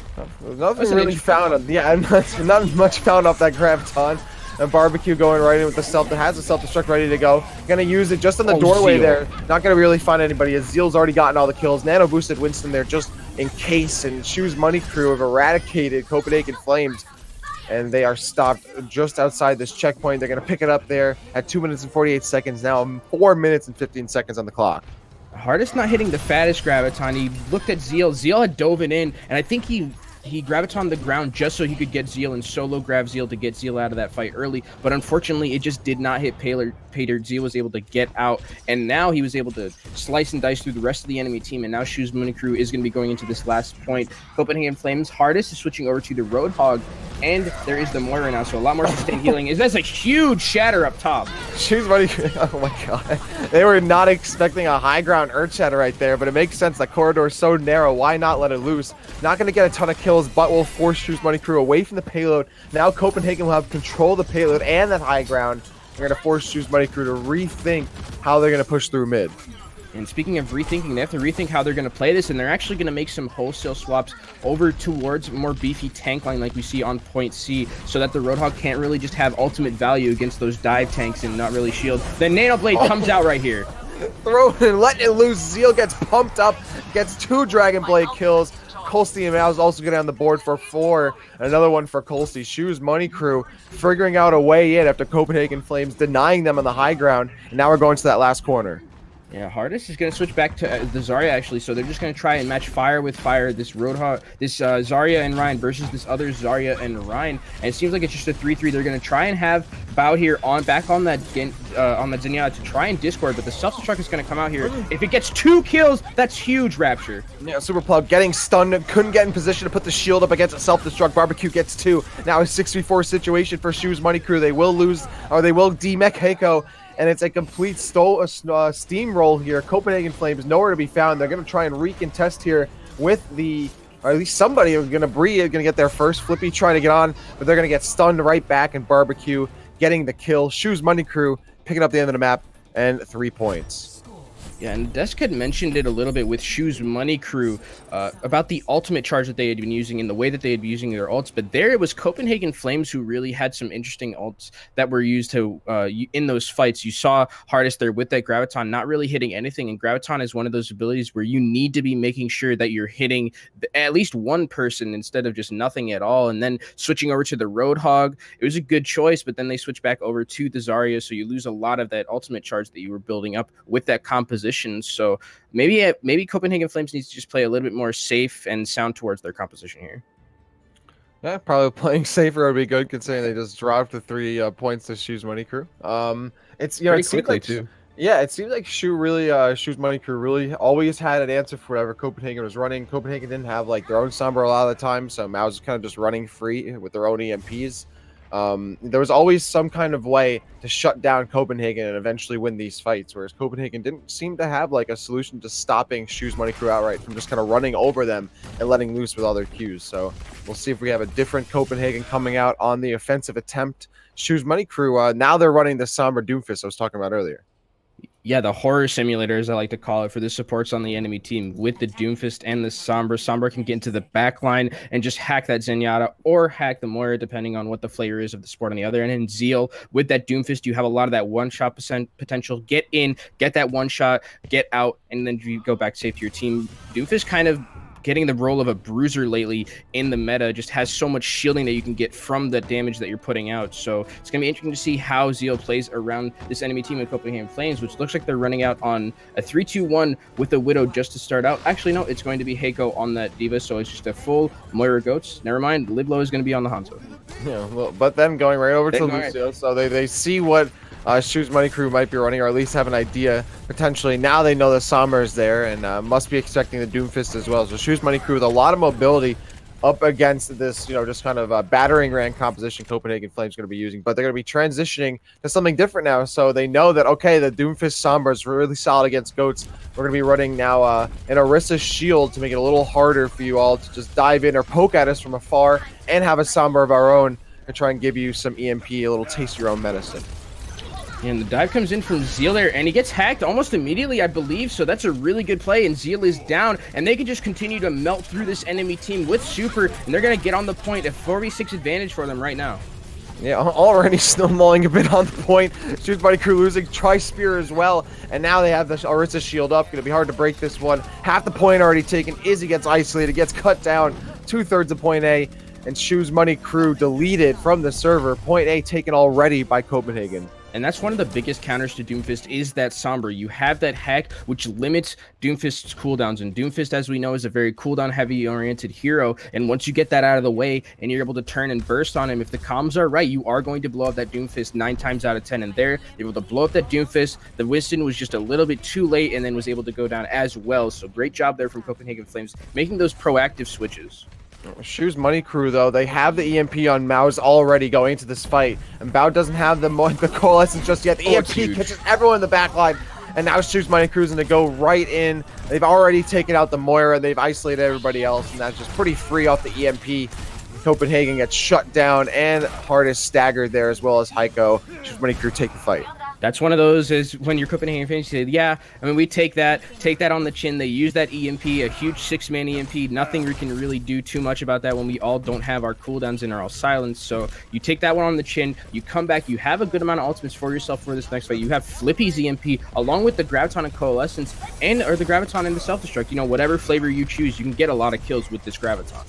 nothing really found on, not much found off that Graviton. And Barbecue going right in with the self that has a self-destruct ready to go. Gonna use it just in the doorway Zeal there. Not gonna really find anybody as Zeal's already gotten all the kills. Nano boosted Winston there just in case, and Shoes Money Crew have eradicated Copenhagen Flames, and they are stopped just outside this checkpoint. They're gonna pick it up there at 2 minutes and 48 seconds now. 4 minutes and 15 seconds on the clock. Hardest not hitting the fattest Graviton. He looked at Zeal. Zeal had dove it in, and I think he Graviton the ground just so he could get Zeal and solo grab Zeal to get Zeal out of that fight early. But unfortunately, it just did not hit Pater. Zeal was able to get out, and now he was able to slice and dice through the rest of the enemy team. And now Shoes Money Crew is going to be going into this last point. Copenhagen Flames Hardest is switching over to the Roadhog, and there is the Moira now, so a lot more sustained healing. That's a huge shatter up top. Shoes Money Crew, oh my god. They were not expecting a high ground Earth Shatter right there, but it makes sense. That corridor is so narrow. Why not let it loose? Not going to get a ton of kills, but will force Shoes Money Crew away from the payload. Now Copenhagen will have control of the payload and that high ground. They're going to force Shoes Money Crew to rethink how they're going to push through mid. And speaking of rethinking, they have to rethink how they're going to play this, and they're actually going to make some wholesale swaps over towards a more beefy tank line like we see on point C, so that the Roadhog can't really just have ultimate value against those dive tanks and not really shield. The Nano Blade comes out right here. Throw it and letting it loose. Zeal gets pumped up, gets 2 Dragon Blade kills. Colsey and Mal is also getting on the board for 4. Another one for Colsey. Shoes Money Crew figuring out a way in after Copenhagen Flames denying them on the high ground. And now we're going to that last corner. Yeah, Hardest is going to switch back to the Zarya, actually, so they're just going to try and match fire with fire, this Roadhog, this Zarya and Ryan versus this other Zarya and Ryan, and it seems like it's just a 3-3. They're going to try and have Bao here back on that Zenyatta to try and discord, but the self-destruct is going to come out here. If it gets 2 kills, that's huge, Rapture. Yeah, Super Plug getting stunned, couldn't get in position to put the shield up against a self-destruct. Barbecue gets 2. Now a 6v4 situation for Shoes Money Crew. They will lose, or they will demech Heiko. And it's a complete steamroll here. Copenhagen Flames nowhere to be found. They're going to try and recontest here with or at least somebody is going to get their first. Flippy trying to get on, but they're going to get stunned right back, and Barbecue getting the kill. Shoes Money Crew picking up the end of the map and 3 points. Yeah, and Desk had mentioned it a little bit with Shoes Money Crew about the ultimate charge that they had been using and the way that they had been using their ults. But there it was Copenhagen Flames who really had some interesting ults that were used to in those fights. You saw Hardest there with that Graviton not really hitting anything. And Graviton is one of those abilities where you need to be making sure that you're hitting at least one person instead of just nothing at all. And then switching over to the Roadhog, it was a good choice, but then they switch back over to the Zarya. So you lose a lot of that ultimate charge that you were building up with that composition. So maybe Copenhagen Flames needs to just play a little bit more safe and sound towards their composition here. Yeah, probably playing safer would be good, considering they just dropped the 3 points to Shoes Money Crew. It's it seems like too. Yeah, it seems like Shoes Money Crew really always had an answer for whatever Copenhagen was running. Copenhagen didn't have like their own Sombra a lot of the time, so Mao's was kind of just running free with their own EMPs. There was always some kind of way to shut down Copenhagen and eventually win these fights, whereas Copenhagen didn't seem to have like a solution to stopping Shoes Money Crew outright from just kind of running over them and letting loose with all their Qs. So we'll see if we have a different Copenhagen coming out on the offensive attempt. Shoes Money Crew, now they're running the Sombra Doomfist I was talking about earlier. Yeah, the horror simulator, as I like to call it, for the supports on the enemy team with the Doomfist and the Sombra. Sombra can get into the back line and just hack that Zenyatta or hack the Moira, depending on what the flavor is of the support on the other end. And Zeal, with that Doomfist, you have a lot of that one-shot potential. Get in, get that one-shot, get out, and then you go back safe to your team. Doomfist kind of getting the role of a bruiser lately in the meta, just has so much shielding that you can get from the damage that you're putting out. So it's going to be interesting to see how Zeal plays around this enemy team of Copenhagen Flames, which looks like they're running out on a 3-2-1 with a Widow just to start out. Actually, no, it's going to be Heiko on that Diva, so it's just a full Moira Goats. Never mind, Liblo is going to be on the Hanzo. Yeah, well, but then going right over to Lucio, so they see what Shoes Money Crew might be running, or at least have an idea potentially. Now they know the Sombra is there and must be expecting the Doomfist as well. So Shoes Money Crew with a lot of mobility up against this, just kind of a battering ram composition Copenhagen Flames going to be using. But they're going to be transitioning to something different now. So they know that, okay, the Doomfist Sombra is really solid against Goats. We're going to be running now an Orisa Shield to make it a little harder for you all to just dive in or poke at us from afar and have a Sombra of our own and try and give you some EMP, a little taste of your own medicine. And the dive comes in from Zeal there, and he gets hacked almost immediately, I believe, so that's a really good play, and Zeal is down, and they can just continue to melt through this enemy team with Super, and they're going to get on the point, a 4v6 advantage for them right now. Yeah, already snowballing a bit on the point. Shoes Money Crew losing Tri-Spear as well, and now they have the Orisa Shield up. Going to be hard to break this one. Half the point already taken. Izzy gets isolated, gets cut down, 2/3 of point A, and Shoes Money Crew deleted from the server. Point A taken already by Copenhagen. And that's one of the biggest counters to Doomfist is that Sombra. You have that hack, which limits Doomfist's cooldowns. And Doomfist, as we know, is a very cooldown-heavy oriented hero. And once you get that out of the way and you're able to turn and burst on him, if the comms are right, you are going to blow up that Doomfist 9 times out of 10. And there, they're able to blow up that Doomfist. The Winston was just a little bit too late and then was able to go down as well. So great job there from Copenhagen Flames, making those proactive switches. Shoes Money Crew, though, they have the EMP on Mao's already going into this fight, and Bao doesn't have the Coalescence just yet. The EMP catches everyone in the back line, and now Shoes Money Crew's going to go right in. They've already taken out the Moira, they've isolated everybody else, and that's just pretty free off the EMP. Copenhagen gets shut down, and Hardest staggered there, as well as Heiko. Shoes Money Crew take the fight. That's one of those is when you're Copenhagen fans, you say, yeah, I mean, we take that on the chin. They use that EMP, a huge 6-man EMP. Nothing we can really do too much about that when we all don't have our cooldowns and are all silenced. So you take that one on the chin, you come back, you have a good amount of ultimates for yourself for this next fight. You have Flippy's EMP along with the Graviton and Coalescence or the Graviton and the Self-Destruct. You know, whatever flavor you choose, you can get a lot of kills with this Graviton.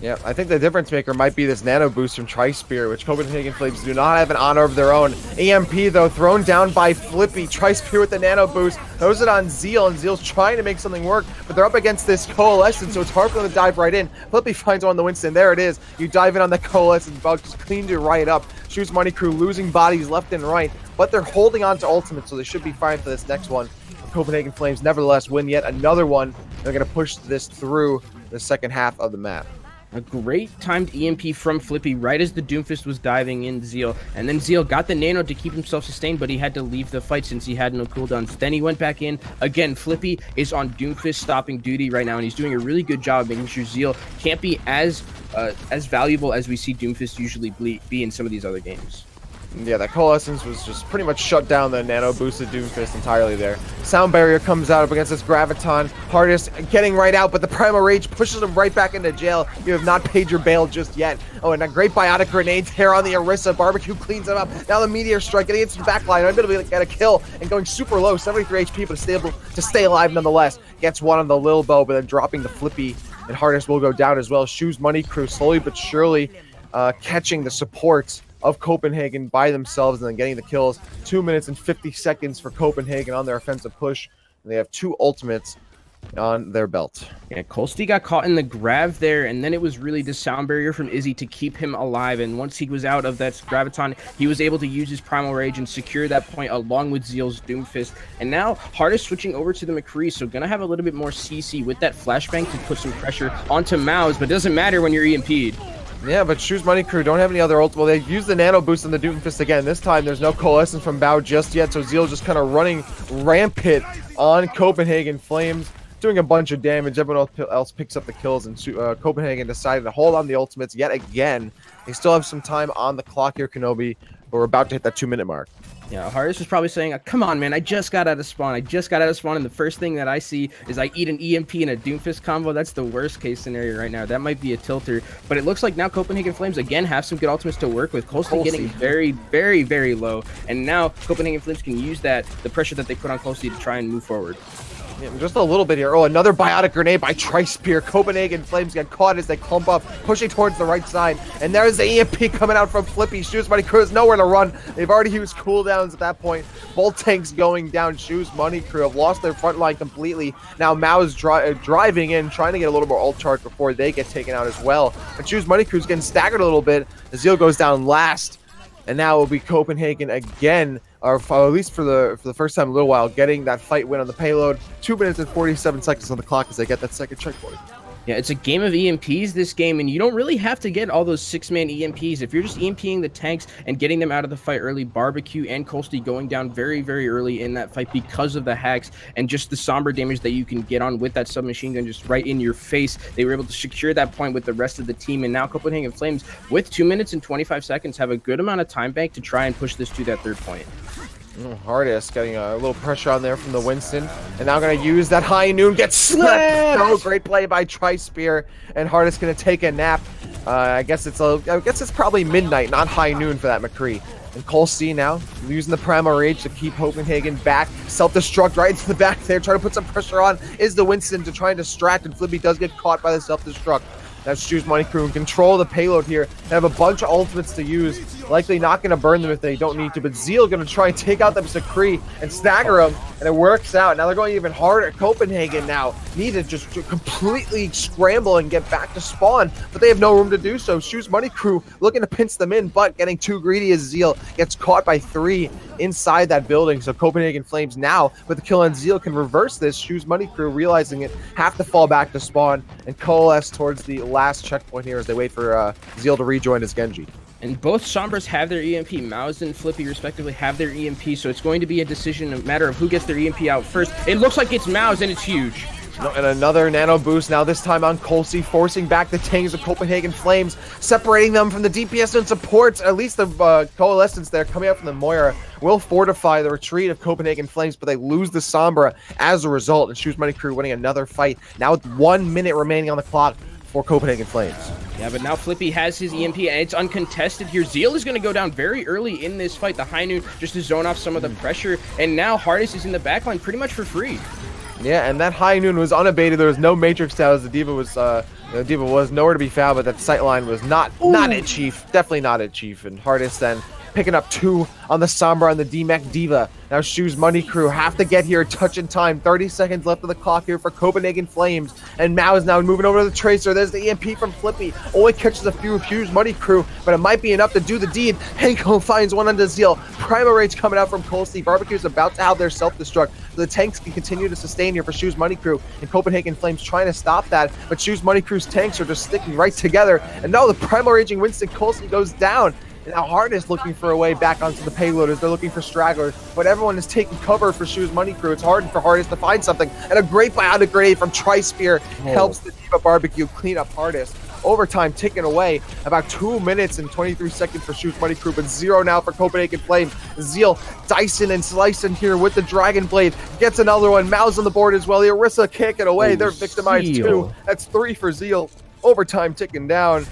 Yeah, I think the difference maker might be this Nano Boost from Tri-Spear, which Copenhagen Flames do not have an honor of their own. EMP, though, thrown down by Flippy. Tri-Spear with the Nano Boost, throws it on Zeal, and Zeal's trying to make something work, but they're up against this Coalescence, so it's hard for them to dive right in. Flippy finds one on the Winston. There it is. You dive in on the Coalescence, Bug just cleaned it right up. Shoes Money Crew losing bodies left and right, but they're holding on to Ultimate, so they should be fine for this next one. Copenhagen Flames nevertheless win yet another one. They're going to push this through the second half of the map. A great timed EMP from Flippy right as the Doomfist was diving in Zeal. And then Zeal got the nano to keep himself sustained, but he had to leave the fight since he had no cooldowns. Then he went back in. Again, Flippy is on Doomfist stopping duty right now, and he's doing a really good job making sure Zeal can't be as valuable as we see Doomfist usually be in some of these other games. Yeah, that Coalescence was just pretty much shut down the Nano boosted Doomfist entirely there. Sound Barrier comes out up against this Graviton. Hardest getting right out, but the Primal Rage pushes him right back into jail. You have not paid your bail just yet. Oh, and a great Biotic Grenade tear on the Orisa. Barbecue cleans him up. Now the Meteor Strike getting into the backline. I'm going to get a kill and going super low, 73 HP, but able to stay alive nonetheless. Gets one on the Lil Bow, but then dropping the Flippy, and Hardest will go down as well. Shoes Money Crew slowly but surely catching the supports of Copenhagen by themselves and then getting the kills. 2 minutes and 50 seconds for Copenhagen on their offensive push. And they have 2 ultimates on their belt. Yeah, Colsty got caught in the grab there, and then it was really the Sound Barrier from Izzy to keep him alive. And once he was out of that Graviton, he was able to use his Primal Rage and secure that point along with Zeal's Doomfist. And now Hardest switching over to the McCree, so gonna have a little bit more CC with that flashbang to put some pressure onto Maus, but it doesn't matter when you're EMP'd. Yeah, but Shoes Money Crew don't have any other ult. Well, they use the Nano Boost on the Doomfist again. This time, there's no Coalescence from Bao just yet, so Zeal just kind of running rampant on Copenhagen Flames, doing a bunch of damage. Everyone else picks up the kills, and Copenhagen decided to hold on the ultimates yet again. They still have some time on the clock here, Kenobi, but we're about to hit that 2-minute mark. Yeah, Hardest was probably saying, come on, man, I just got out of spawn. And the first thing that I see is I eat an EMP and a Doomfist combo. That's the worst case scenario right now. That might be a tilter. But it looks like now Copenhagen Flames, again, have some good ultimates to work with. Colsty getting very, very, very low. And now Copenhagen Flames can use the pressure that they put on Colsty to try and move forward. Yeah, just a little bit here. Oh, another Biotic Grenade by Tri-Spear. Copenhagen Flames get caught as they clump up, pushing towards the right side. And there's the EMP coming out from Flippy. Shoes Money Crew has nowhere to run. They've already used cooldowns at that point. Bolt tanks going down. Shoes Money Crew have lost their front line completely. Now Mao's driving in, trying to get a little more ult charge before they get taken out as well. But Shoes Money Crew's getting staggered a little bit. Zeal goes down last. And now it will be Copenhagen again, or at least for the first time in a little while, getting that fight win on the payload. 2 minutes and 47 seconds on the clock as they get that second checkpoint. Yeah, it's a game of EMPs this game, and you don't really have to get all those 6-man EMPs. If you're just EMPing the tanks and getting them out of the fight early, Barbecue and Colsty going down very, very early in that fight because of the hacks and just the Sombra damage that you can get on with that submachine gun just right in your face. They were able to secure that point with the rest of the team, and now Copenhagen Flames, with 2 minutes and 25 seconds, have a good amount of time bank to try and push this to that 3rd point. Hardest getting a little pressure on there from the Winston, and now going to use that High Noon. Gets slapped. Oh, great play by Tri-Spear, and Hardest going to take a nap. I guess it's probably midnight, not high noon for that McCree. And Colsty now using the Primal Rage to keep Copenhagen back. Self-destruct right into the back there, trying to put some pressure on is the Winston to try and distract, and Flippy does get caught by the self-destruct. That's Shoes Money Crew in control of the payload here. They have a bunch of ultimates to use. Likely not going to burn them if they don't need to, but Zeal going to try and take out them Sakri and stagger them, and it works out. Now they're going even harder. Copenhagen now need to just completely scramble and get back to spawn, but they have no room to do so. Shoes Money Crew looking to pinch them in, but getting too greedy as Zeal gets caught by 3 inside that building. So Copenhagen Flames now, with the kill on Zeal, can reverse this. Shoes Money Crew, realizing it, have to fall back to spawn and coalesce towards the last checkpoint here as they wait for Zeal to rejoin his Genji. And both Sombras have their EMP. Mouse and Flippy, respectively, have their EMP. So it's going to be a decision, a matter of who gets their EMP out first. It looks like it's Mouse, and it's huge. And another nano boost, now this time on Colsey, forcing back the tanks of Copenhagen Flames, separating them from the DPS and supports. At least the coalescence there coming out from the Moira will fortify the retreat of Copenhagen Flames, but they lose the Sombra as a result. And Shoes Money Crew winning another fight, now with 1 minute remaining on the clock for Copenhagen Flames. Yeah, but now Flippy has his EMP, and it's uncontested here. Zeal is going to go down very early in this fight. The High Noon just to zone off some of the pressure, and now Hardest is in the backline pretty much for free. Yeah, and that High Noon was unabated. There was no Matrix status. The D.Va was nowhere to be found, but that sightline was not at Chief. Definitely not at Chief. And Hardest then picking up 2 on the Sombra and the D-Mech D.Va. Now Shoes Money Crew have to get here a touch in time. 30 seconds left of the clock here for Copenhagen Flames. And Mao is now moving over to the Tracer. There's the EMP from Flippy. Only catches a few of Shoes Money Crew, but it might be enough to do the deed. Hanko finds one onto Zeal. Primal Rage coming out from Colsey. Barbecue's about to have their self-destruct. So the tanks can continue to sustain here for Shoes Money Crew. And Copenhagen Flames trying to stop that. But Shoes Money Crew's tanks are just sticking right together. And now the Primal Raging Winston Colsey goes down. And now Hardest looking for a way back onto the payload as they're looking for stragglers, but everyone is taking cover for Shoes Money Crew. It's hard for Hardest to find something, and a great biotic grenade from Tri-Spear helps the D.Va Barbecue clean up Hardest. Overtime ticking away, about 2 minutes and 23 seconds for Shoes Money Crew, but 0 now for Copenhagen Flames. Zeal dicing and slicing here with the Dragon Blade, gets another one. Mao's on the board as well. The Orisa can't get away. They're victimized too. That's 3 for Zeal. Overtime ticking down,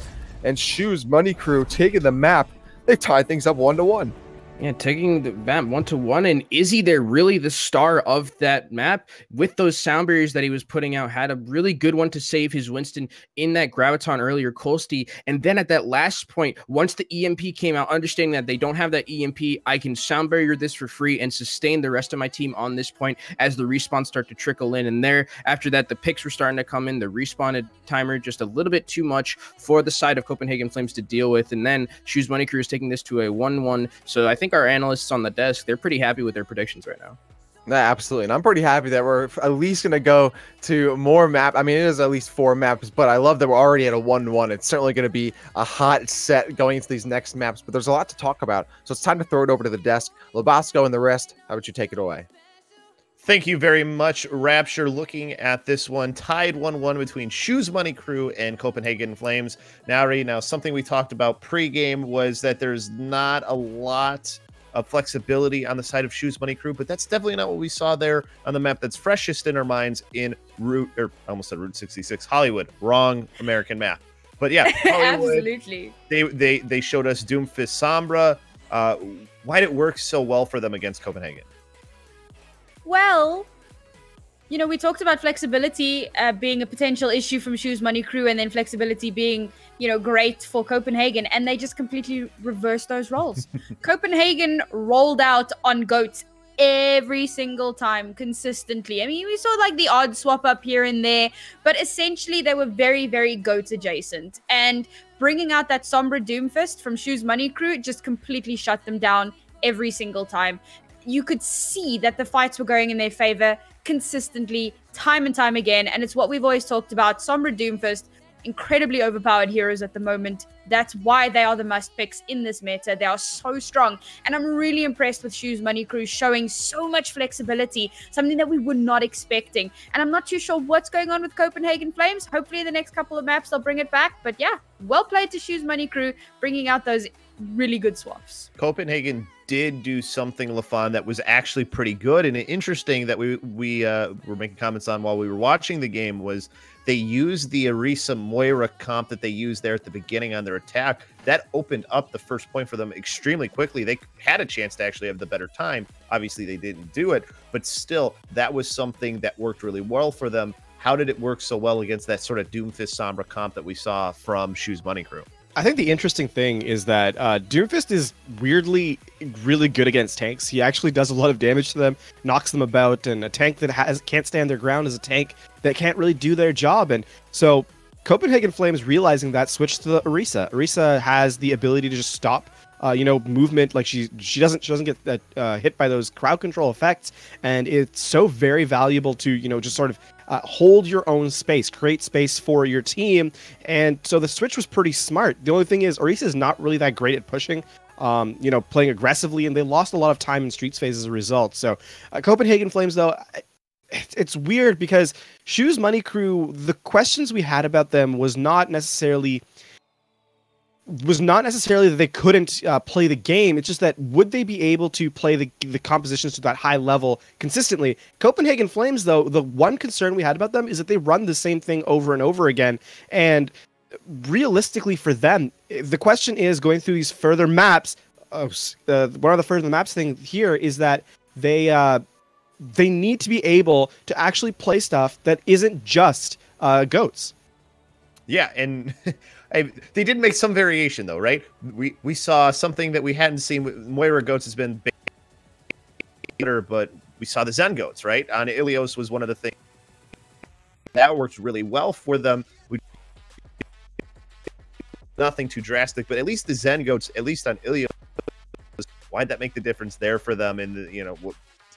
and Shoes Money Crew taking the map. They tie things up 1-1. Yeah, taking the map 1-1, and Izzy there really the star of that map with those sound barriers that he was putting out. Had a really good one to save his Winston in that Graviton earlier, Colsey. And then at that last point, once the EMP came out, understanding that they don't have that EMP, I can sound barrier this for free and sustain the rest of my team on this point as the respawns start to trickle in. And there, after that, the picks were starting to come in. The respawned timer just a little bit too much for the side of Copenhagen Flames to deal with. And then Shoes Money Crew is taking this to a 1-1. So I think our analysts on the desk, they're pretty happy with their predictions right now. Yeah, absolutely. And I'm pretty happy that we're at least going to go to more map. I mean, it is at least 4 maps, but I love that we're already at a 1-1. It's certainly going to be a hot set going into these next maps, but there's a lot to talk about. So it's time to throw it over to the desk. Lobosco and the rest, how about you take it away? Thank you very much, Rapture. Looking at this one, tied 1-1 between Shoes Money Crew and Copenhagen Flames. Now, something we talked about pregame was that there's not a lot of flexibility on the side of Shoes Money Crew, but that's definitely not what we saw there on the map that's freshest in our minds in Route 66, Hollywood. Wrong American map. But yeah, Hollywood, absolutely. They showed us Doomfist Sombra. Why did it work so well for them against Copenhagen? Well, you know, we talked about flexibility being a potential issue from Shoes Money Crew, and then flexibility being, you know, great for Copenhagen, and they just completely reversed those roles. Copenhagen rolled out on goats every single time consistently. I mean, we saw like the odd swap up here and there, but essentially they were very, very goats adjacent, and bringing out that Sombra Doomfist from Shoes Money Crew just completely shut them down every single time. You could see that the fights were going in their favor consistently, time and time again. And it's what we've always talked about. Sombra Doomfist, incredibly overpowered heroes at the moment. That's why they are the must picks in this meta. They are so strong. And I'm really impressed with Shoes Money Crew showing so much flexibility, something that we were not expecting. And I'm not too sure what's going on with Copenhagen Flames. Hopefully in the next couple of maps, they'll bring it back. But yeah, well played to Shoes Money Crew, bringing out those really good swaps. Copenhagen did do something, LaFon, that was actually pretty good and interesting that we were making comments on while we were watching the game. Was they used the Orisa Moira comp that they used there at the beginning on their attack. That opened up the first point for them extremely quickly. They had a chance to actually have the better time. Obviously, they didn't do it, but still, that was something that worked really well for them. how did it work so well against that sort of Doomfist Sombra comp that we saw from Shoes Money Crew? I think the interesting thing is that Doomfist is weirdly really good against tanks. He actually does a lot of damage to them, knocks them about, and a tank that can't stand their ground is a tank that can't really do their job. And so Copenhagen Flames, realizing that, switched to Orisa. Orisa has the ability to just stop movement. Like she doesn't get hit by those crowd control effects, and it's so very valuable to just sort of hold your own space, create space for your team. And so the switch was pretty smart. The only thing is Orisa is not really that great at pushing, playing aggressively, and they lost a lot of time in Streets phase as a result. So Copenhagen Flames, though, it's weird because Shoes Money Crew, the questions we had about them was not necessarily that they couldn't play the game. It's just that, would they be able to play the compositions to that high level consistently? Copenhagen Flames, though, the one concern we had about them is that they run the same thing over and over again. And realistically for them, the question is, going through these further maps, one of the further maps thing here is that they need to be able to actually play stuff that isn't just goats. Yeah, and they did make some variation, though, right? We saw something that we hadn't seen. Moira Goats has been better, but we saw the Zen Goats, right? On Ilios was one of the things that worked really well for them. Nothing too drastic, but at least the Zen Goats, at least on Ilios, why'd that make the difference there for them in the,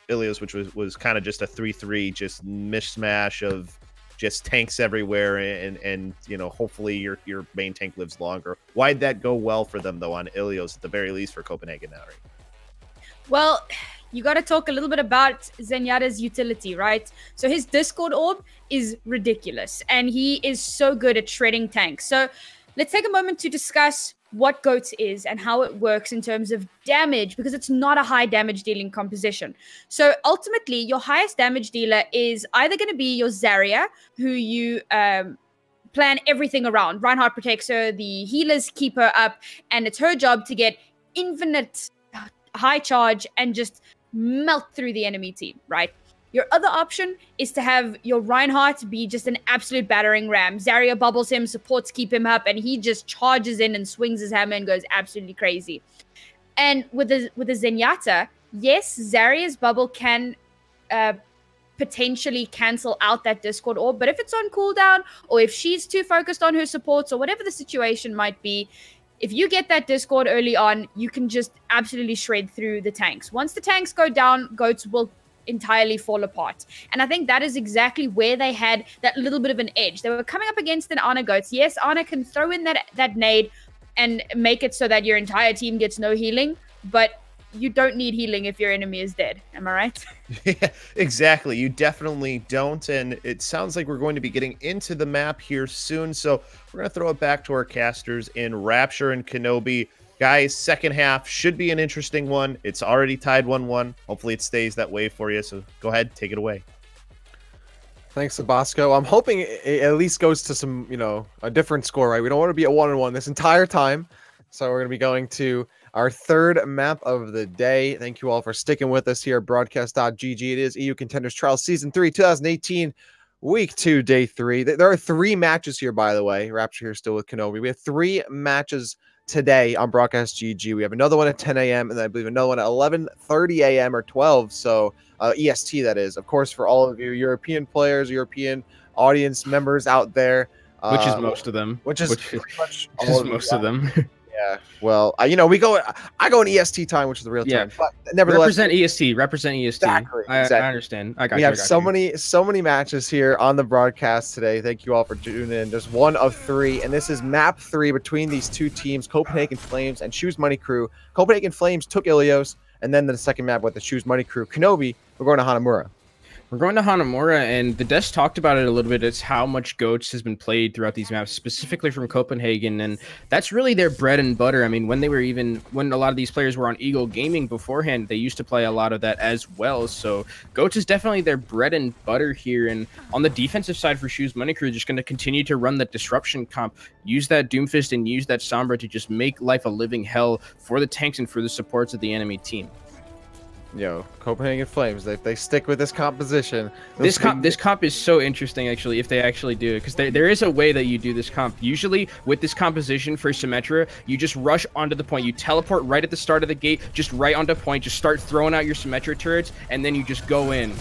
Ilios, which was kind of just a 3-3, just mishmash of just tanks everywhere, and hopefully your main tank lives longer. Why'd that go well for them, though, on Ilios, at the very least, for Copenhagen now, right? Well, you got to talk a little bit about Zenyatta's utility, right? So his Discord orb is ridiculous, and he is so good at shredding tanks. So let's take a moment to discuss what Goats is and how it works in terms of damage, because it's not a high damage dealing composition. So ultimately, your highest damage dealer is either going to be your Zarya, who you plan everything around. Reinhardt protects her, the healers keep her up, and it's her job to get infinite high charge and just melt through the enemy team, right? Your other option is to have your Reinhardt be just an absolute battering ram. Zarya bubbles him, supports keep him up, and he just charges in and swings his hammer and goes absolutely crazy. And with the Zenyatta, yes, Zarya's bubble can potentially cancel out that Discord orb, but if it's on cooldown, or if she's too focused on her supports, or whatever the situation might be, if you get that Discord early on, you can just absolutely shred through the tanks. Once the tanks go down, Goats will entirely fall apart. And I think that is exactly where they had that little bit of an edge. They were coming up against an Ana Goats. Yes, Ana can throw in that nade and make it so that your entire team gets no healing, but you don't need healing if your enemy is dead. Am I right? Yeah, exactly. You definitely don't. And it sounds like we're going to be getting into the map here soon. So we're going to throw it back to our casters in Rapture and Kenobi. Guys, second half should be an interesting one. It's already tied 1-1. Hopefully it stays that way for you. So go ahead, take it away. Thanks, Sabasco. I'm hoping it at least goes to some, a different score, right? We don't want to be at 1-1 this entire time. So we're going to be going to our third map of the day. Thank you all for sticking with us here at Broadcast.gg. It is EU Contenders Trials Season 3, 2018, Week 2, Day 3. There are 3 matches here, by the way. Rapture here still with Kenobi. We have 3 matches today on Broadcast.gg. We have another one at 10 a.m. and I believe another one at 11:30 a.m. or 12. So EST, that is. Of course, for all of you European players, European audience members out there. Which is most of them. Which is pretty much most of them. Yeah. Well, I go in EST time, which is the real time. But nevertheless, represent EST. Exactly. I understand. I got we you. have so many matches here on the broadcast today. Thank you all for tuning in. There's 1 of 3, and this is map 3 between these 2 teams, Copenhagen Flames and Shoes Money Crew. Copenhagen Flames took Ilios, and then the second map with the Shoes Money Crew. Kenobi, we're going to Hanamura. We're going to Hanamura, and the desk talked about it a little bit. It's how much Goats has been played throughout these maps, specifically from Copenhagen, and that's really their bread and butter. I mean, when a lot of these players were on Eagle Gaming beforehand, they used to play a lot of that as well. So Goats is definitely their bread and butter here. And on the defensive side for Shoes Money Crew, just going to continue to run that disruption comp, use that Doomfist and use that Sombra to just make life a living hell for the tanks and for the supports of the enemy team. Copenhagen Flames, they stick with this composition. This comp is so interesting, actually, if they actually do it, because there is a way that you do this comp. Usually, with this composition for Symmetra, you just rush onto the point. You teleport right at the start of the gate, just right onto point, just start throwing out your Symmetra turrets, and then you just go in.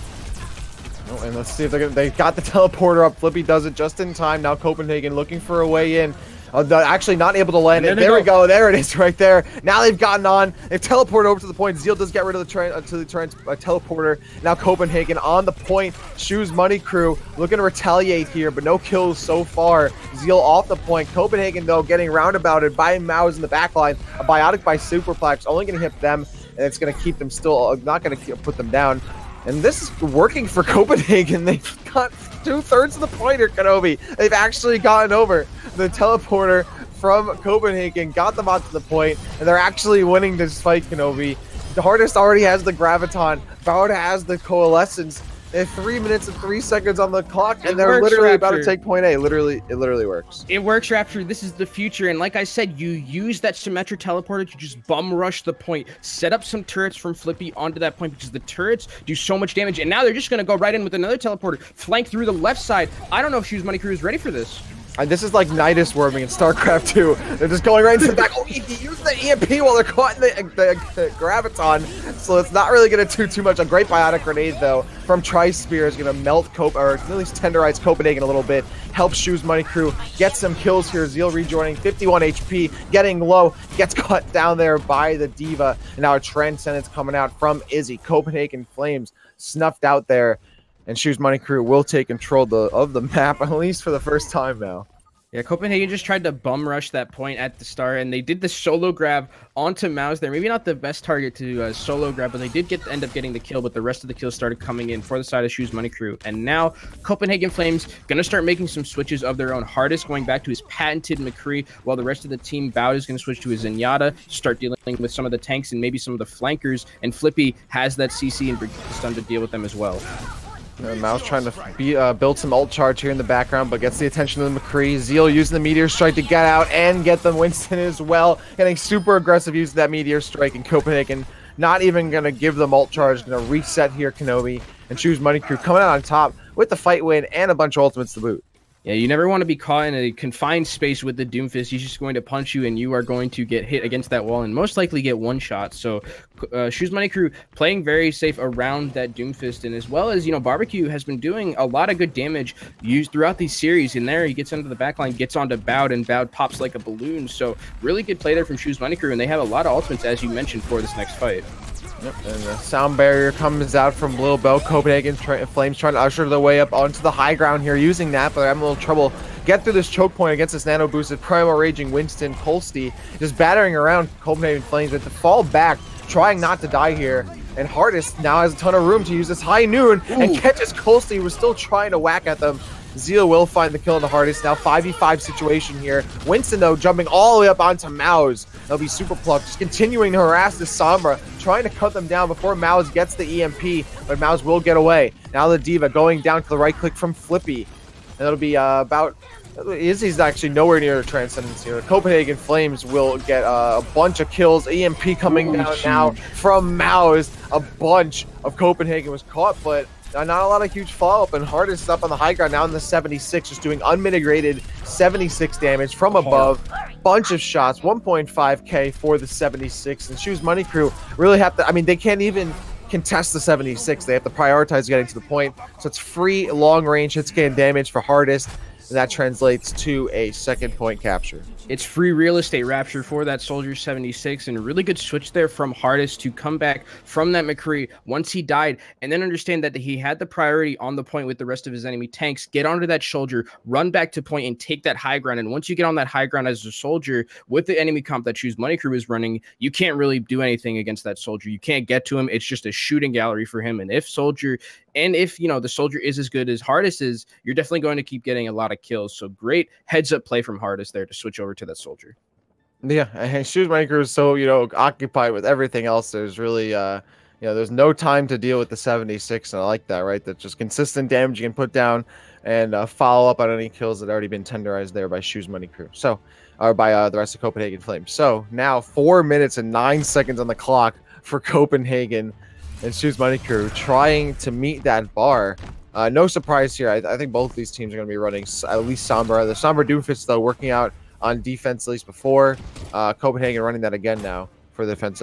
Oh, and let's see if they got the teleporter up. Flippy does it just in time. Now Copenhagen looking for a way in. Actually not able to land it. There we go. There it is right there. Now they've gotten on. They've teleported over to the point. Zeal does get rid of the teleporter. Now Copenhagen on the point. Shoes Money Crew looking to retaliate here, but no kills so far. Zeal off the point. Copenhagen, though, getting roundabouted by Maus in the backline. A Biotic by Superplex. Only going to hit them, and it's going to keep them still, not going to put them down. And this is working for Copenhagen. They've got 2/3 of the point here, Kenobi. They've actually gotten over. The teleporter from Copenhagen got them onto the point, and they're actually winning this fight, Kenobi. The Hardest already has the Graviton. Bowd has the Coalescence. They have 3 minutes and 3 seconds on the clock, and they're literally about to take point A. It literally works. It works, Rapture. This is the future, and like I said, you use that Symmetra teleporter to just bum rush the point, set up some turrets from Flippy onto that point, because the turrets do so much damage, and now they're just going to go right in with another teleporter, flank through the left side. I don't know if Shoes Money Crew is ready for this. And this is like Nidus worming in StarCraft 2. They're just going right into the back. Oh, he used the EMP while they're caught in the Graviton. So it's not really going to do too much. A great Biotic Grenade, though, from Tri-Spear is going to melt or at least tenderize Copenhagen a little bit. Help Shoes Money Crew get some kills here. Zeal rejoining, 51 HP, getting low. Gets cut down there by the Diva. And now a Transcendence coming out from Izzy. Copenhagen Flames snuffed out there. And Shoes Money Crew will take control of the map, at least for the first time now. Yeah, Copenhagen just tried to bum rush that point at the start, and they did the solo grab onto Maus there. Maybe not the best target to solo grab, but they did end up getting the kill, but the rest of the kills started coming in for the side of Shoes Money Crew. And now Copenhagen Flames going to start making some switches of their own. Hardest going back to his patented McCree, while the rest of the team, Bowd is going to switch to his Zenyatta, start dealing with some of the tanks and maybe some of the flankers, and Flippy has that CC and Stun to deal with them as well. Maus trying to build some ult charge here in the background, but gets the attention of the McCree. Zeal using the Meteor Strike to get out and get the Winston as well. Getting super aggressive use of that Meteor Strike, and Copenhagen not even going to give them ult charge. Going to reset here, Kenobi. And Shoes Money Crew coming out on top with the fight win and a bunch of ultimates to boot. Yeah, you never want to be caught in a confined space with the Doomfist. He's just going to punch you, and you are going to get hit against that wall and most likely get one shot. So Shoes Money Crew playing very safe around that Doomfist, and as well as, Barbecue has been doing a lot of good damage used throughout these series. In there, he gets into the backline, gets onto Bowd, and Bowd pops like a balloon. So really good play there from Shoes Money Crew, and they have a lot of ultimates, as you mentioned, for this next fight. Yep, and the sound barrier comes out from Lil Bell. Copenhagen Flames trying to usher their way up onto the high ground here using that, but they're having a little trouble. Get through this choke point against this nano boosted Primal Raging Winston Colsty, just battering around Copenhagen Flames, but to fall back, trying not to die here. And Hardest now has a ton of room to use this high noon and catches Colsty, who was still trying to whack at them. Zeal will find the kill on the Hardest. Now 5v5 situation here. Winston, though, jumping all the way up onto Maus. They'll be super plucked, just continuing to harass this Sombra, trying to cut them down before Maus gets the EMP, but Maus will get away. Now the Diva going down to the right click from Flippy. And it'll be about... Izzy's actually nowhere near the Transcendence here. Copenhagen Flames will get a bunch of kills. EMP coming down now from Maus. A bunch of Copenhagen was caught, but not a lot of huge follow-up, and Hardest up on the high ground now in the 76, just doing unmitigated 76 damage from above. Bunch of shots, 1.5k for the 76, and Shoes Money Crew really have to, they can't even contest the 76. They have to prioritize getting to the point, so it's free long-range hit scan damage for Hardest, and that translates to a second point capture. It's free real estate, Rapture, for that Soldier 76, and a really good switch there from Hardest to come back from that McCree once he died, and then understand that he had the priority on the point with the rest of his enemy tanks, get onto that soldier, run back to point, and take that high ground. And once you get on that high ground as a soldier with the enemy comp that Shoes Money Crew is running, you can't really do anything against that soldier. You can't get to him. It's just a shooting gallery for him. And if the soldier is as good as Hardest is, you're definitely going to keep getting a lot of kills. So great heads-up play from Hardest there to switch over to that soldier. Yeah, and Shoes Money Crew is so, occupied with everything else. There's really, there's no time to deal with the 76, and I like that, right? That's just consistent damage you can put down and follow up on any kills that have already been tenderized there by Shoes Money Crew. So, or by the rest of Copenhagen Flames. So now 4 minutes and 9 seconds on the clock for Copenhagen. and Shoes Money Crew trying to meet that bar. No surprise here. I think both of these teams are going to be running at least Sombra. The Sombra Doomfist, though, working out on defense at least before. Copenhagen running that again now for the defense,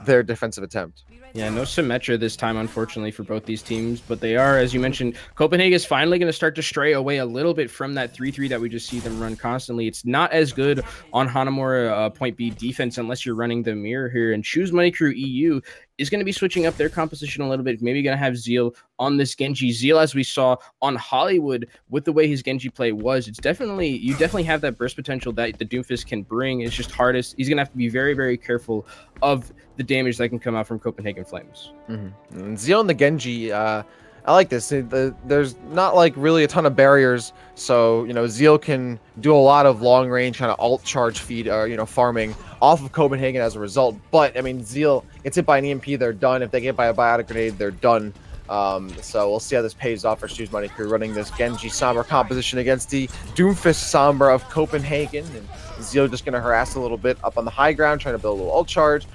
their defensive attempt. Yeah, no Symmetra this time, unfortunately, for both these teams. But they are, as you mentioned, Copenhagen is finally going to start to stray away a little bit from that 3-3 that we just see them run constantly. It's not as good on Hanamura point B defense unless you're running the mirror here. And Shoes Money Crew EU is going to be switching up their composition a little bit. Maybe going to have Zeal on this Genji. Zeal, as we saw on Hollywood, with the way his Genji play was, you definitely have that burst potential that the Doomfist can bring. It's just hardest. He's going to have to be very, very careful of the damage that can come out from Copenhagen Flames. And Zeal and the Genji, I like this. There's not like really a ton of barriers, so you know Zeal can do a lot of long range kind of alt charge feed, farming off of Copenhagen as a result. But I mean, Zeal gets hit by an EMP, they're done. If they get by a biotic grenade, they're done. So we'll see how this pays off for Shoes Money Crew running this Genji Sombra composition against the Doomfist Sombra of Copenhagen. And Zeal just going to harass a little bit up on the high ground, trying to build a little ult charge.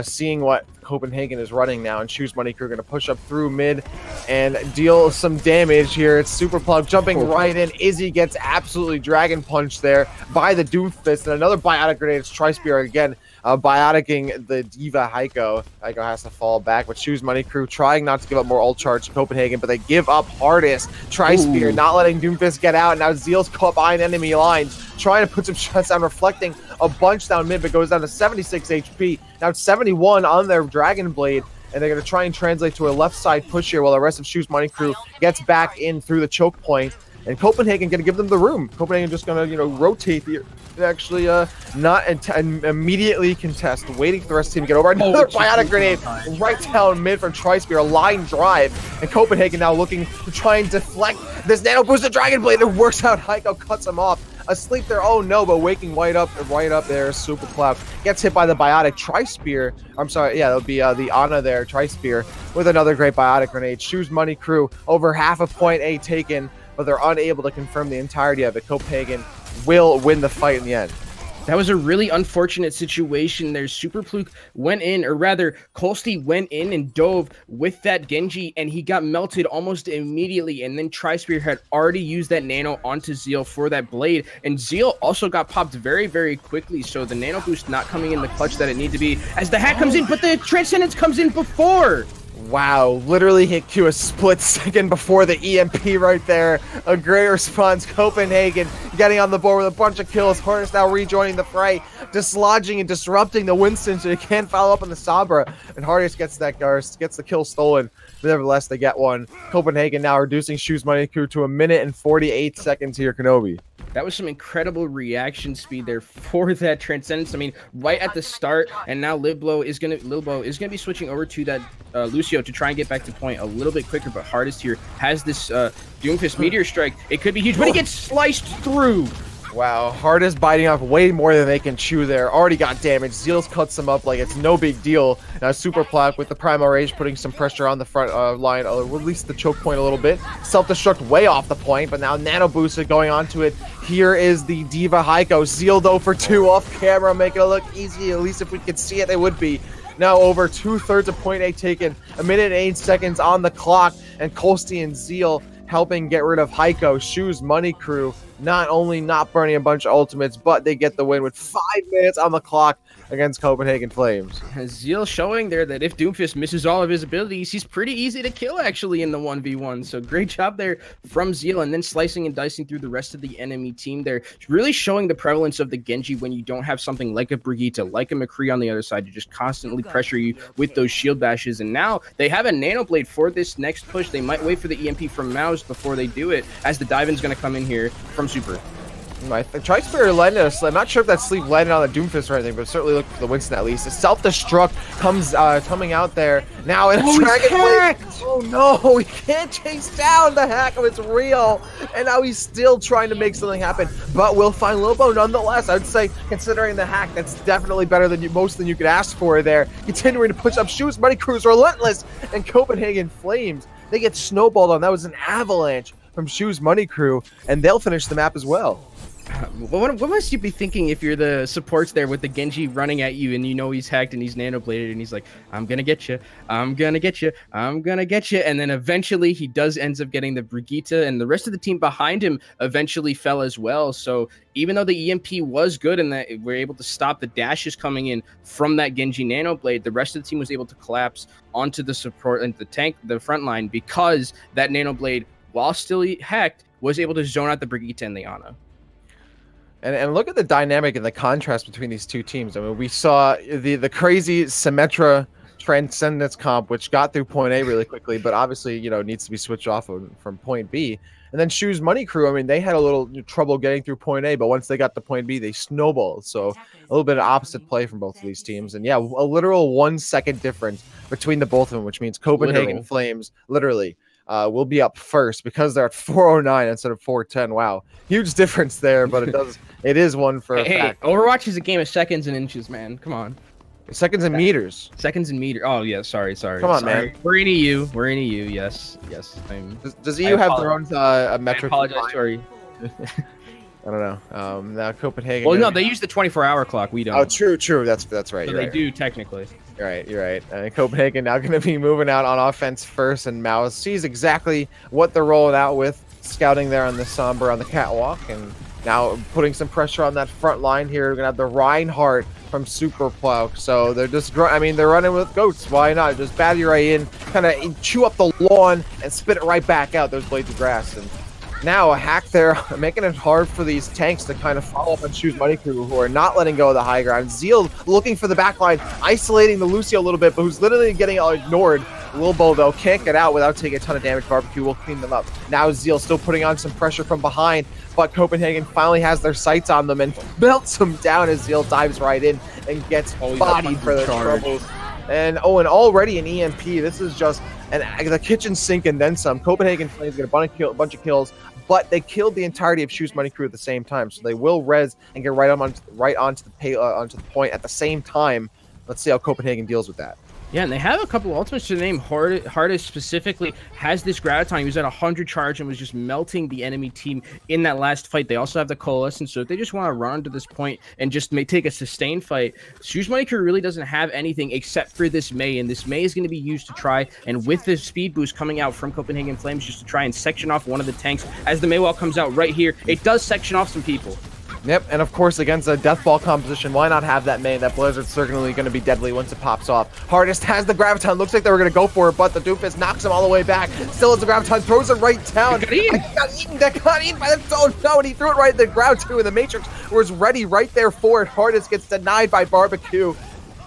Seeing what Copenhagen is running now, and Shoes Money Crew going to push up through mid and deal some damage here. It's Super Plug jumping right in. Izzy gets absolutely dragon punched there by the Doomfist, and another biotic grenade. It's Tri-Spear again, bioticing the Diva Heiko. Heiko has to fall back, but Shoes Money Crew trying not to give up more ult charge to Copenhagen, but they give up hardest. Tri-Spear not letting Doomfist get out. Now Zeal's caught behind enemy lines, trying to put some shots down, reflecting a bunch down mid, but goes down to 76 HP. Now it's 71 on their Dragon Blade, and they're going to try and translate to a left side push here while the rest of Shoes Money Crew gets back in through the choke point. And Copenhagen going to give them the room. Copenhagen just going to, rotate here. Actually, not immediately contest, waiting for the rest of the team to get over. Another biotic grenade right down mid from Tri-Spear, a line drive. And Copenhagen now looking to try and deflect this nano boosted Dragon Blade. It works out. Heiko cuts him off. Asleep there, oh no, but waking right up there. Super Cloud gets hit by the biotic. Tri-Spear, I'm sorry, yeah, it'll be the Ana there. Tri-Spear with another great biotic grenade. Shoes Money Crew over half a point A taken, but they're unable to confirm the entirety of it. Copenhagen will win the fight in the end. That was a really unfortunate situation there. Super Pluke went in, or rather, Kolsti went in and dove with that Genji, and he got melted almost immediately. And then Tri-Spear had already used that nano onto Zeal for that blade. And Zeal also got popped very, very quickly. So the nano boost not coming in the clutch that it needed to be as the hack comes in, but the Transcendence comes in before. Wow, literally hit Q a split second before the EMP right there. A great response. Copenhagen getting on the board with a bunch of kills. Hornets now rejoining the fray, dislodging and disrupting the Winston, so he can't follow up on the Sombra. And Hardest gets the kill stolen. But nevertheless, they get one. Copenhagen now reducing Shoes Money Crew to 1 minute and 48 seconds here, Kenobi. That was some incredible reaction speed there for that Transcendence. I mean, right at the start, and now Lilbo is gonna be switching over to that Lucio to try and get back to point a little bit quicker. But Hardest here has this Doomfist Meteor Strike. It could be huge, but he gets sliced through. Wow, Hardest biting off way more than they can chew there. Already got damage. Zeals cuts them up like it's no big deal. Now Super Plaque with the Primal Rage putting some pressure on the front line, or at least the choke point a little bit. Self-destruct way off the point, but now Nano Boosted going onto it. Here is the Diva Heiko. Zeal though for 2 off camera, making it look easy. At least if we could see it, it would be. Now over 2/3 of point A taken. 1 minute and 8 seconds on the clock, and Kolsti and Zeal helping get rid of Heiko. Shoes Money Crew not only not burning a bunch of ultimates, but they get the win with 5 minutes on the clock against Copenhagen Flames. Zeal showing there that if Doomfist misses all of his abilities, he's pretty easy to kill actually in the 1v1. So great job there from Zeal, and then slicing and dicing through the rest of the enemy team there. Really showing the prevalence of the Genji when you don't have something like a Brigitte, like a McCree on the other side to just constantly pressure you with those shield bashes. And now they have a Nano Blade for this next push. They might wait for the EMP from Mouse before they do it, as the dive-in's going to come in here from Super. Tri-Spear landed a sleep. I'm not sure if that sleep landed on the Doomfist or anything, but certainly looked for the Winston at least. The self-destruct comes coming out there now, and Dragon Blade. Oh no, he can't chase down the hack. It's real, and now he's still trying to make something happen. But we'll find Lobo nonetheless. I'd say, considering the hack, that's definitely better than most than you could ask for there. Continuing to push up, Shoes Money Crew's relentless, and Copenhagen Flames. They get snowballed on. That was an avalanche from Shoes Money Crew, and they'll finish the map as well. What must you be thinking if you're the supports there with the Genji running at you and you know he's hacked and he's nanobladed and he's like, I'm gonna get you, I'm gonna get you, I'm gonna get you, and then eventually he ends up getting the Brigitte, and the rest of the team behind him eventually fell as well. So even though the EMP was good and that we're able to stop the dashes coming in from that Genji nanoblade, the rest of the team was able to collapse onto the support and the tank, the front line, because that nanoblade, while still hacked, was able to zone out the Brigitte and the Ana. And look at the dynamic and the contrast between these two teams. I mean, we saw the crazy Symmetra Transcendence comp, which got through point A really quickly, but obviously, you know, needs to be switched off from point B. And then Shoes Money Crew, I mean, they had a little trouble getting through point A, but once they got to point B, they snowballed. So a little bit of opposite play from both of these teams. And yeah, a literal 1 second difference between the both of them, which means Copenhagen Flames literally will be up first because they're at 409 instead of 410. Wow, huge difference there, but it is one for a fact. Overwatch is a game of seconds and inches, man. Come on. Seconds and meters. Seconds and meters. Oh yeah, sorry. Come on, man. We're in EU. We're in EU. Yes. Does EU have their own metric? I apologize, sorry. I don't know. Now Copenhagen. Well, no, they use the 24-hour clock. We don't. Oh, true. That's right. So they do technically. You're right. Copenhagen now going to be moving out on offense first, and Mao sees exactly what they're rolling out with, scouting there on the Somber on the catwalk, and now putting some pressure on that front line here. We're going to have the Reinhardt from Super Plow. So they're just, they're running with goats. Why not? Just batter right in, kind of chew up the lawn and spit it right back out, those blades of grass. And now a hack there, making it hard for these tanks to kind of follow up on Shoes Money Crew, who are not letting go of the high ground. Zeal looking for the back line, isolating the Lucio a little bit, but who's literally getting ignored. Lilbo, though, can't get out without taking a ton of damage. Barbecue will clean them up. Now Zeal still putting on some pressure from behind, but Copenhagen finally has their sights on them and melts them down as Zeal dives right in and gets bodied for their troubles. And already an EMP. This is just the kitchen sink and then some. Copenhagen Flames get a bunch of kills, but they killed the entirety of Shoes Money Crew at the same time. So they will res and get right onto the point at the same time. Let's see how Copenhagen deals with that. Yeah, and they have a couple ultimates to name. Hardest specifically has this Graviton. He was at 100 charge and was just melting the enemy team in that last fight. They also have the Coalescence, so if they just want to run to this point and just take a sustained fight, Shoes Money Crew really doesn't have anything except for this Mei, and this Mei is going to be used to try, and with the speed boost coming out from Copenhagen Flames, just to try and section off one of the tanks. As the Mei wall comes out right here, it does section off some people. Yep, and of course against a death ball composition, why not have that Mei? That Blizzard's certainly going to be deadly once it pops off. Hardest has the Graviton. Looks like they were going to go for it, but the Doofus knocks him all the way back. Still has the Graviton, throws it right down. Got eaten by the stone. No, and he threw it right at the ground too, and the Matrix was ready right there for it. Hardest gets denied by Barbecue.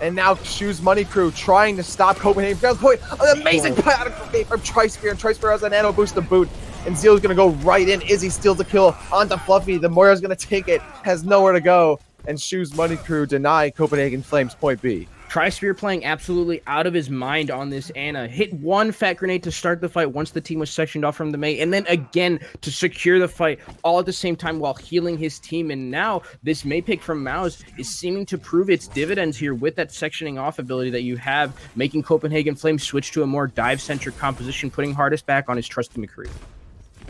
And now Shoes Money Crew trying to stop Copenhagen. Point, an amazing play out from Tri-Spear, and Tri-Spear has a nano boost to boot. And Zeal's going to go right in. Izzy steals a kill onto Fluffy. The Moira's going to take it, has nowhere to go. And Shoes Money Crew deny Copenhagen Flames point B. Tri-Spear playing absolutely out of his mind on this Ana. Hit one fat grenade to start the fight once the team was sectioned off from the Mei, and then again to secure the fight all at the same time while healing his team. And now this Mei pick from Maus is seeming to prove its dividends here with that sectioning off ability that you have, making Copenhagen Flames switch to a more dive-centric composition, putting Hardest back on his trusty McCree.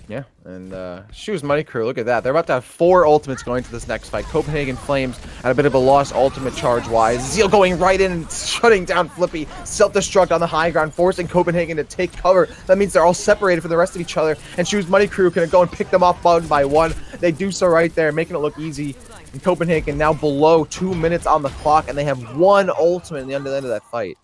Yeah, and Shoes Money Crew, look at that. They're about to have 4 ultimates going to this next fight. Copenhagen Flames at a bit of a loss ultimate charge-wise. Zeal going right in and shutting down Flippy. Self-destruct on the high ground, forcing Copenhagen to take cover. That means they're all separated from the rest of each other, and Shoes Money Crew can go and pick them off one by one. They do so right there, making it look easy. And Copenhagen now below 2 minutes on the clock, and they have 1 ultimate in the end of that fight.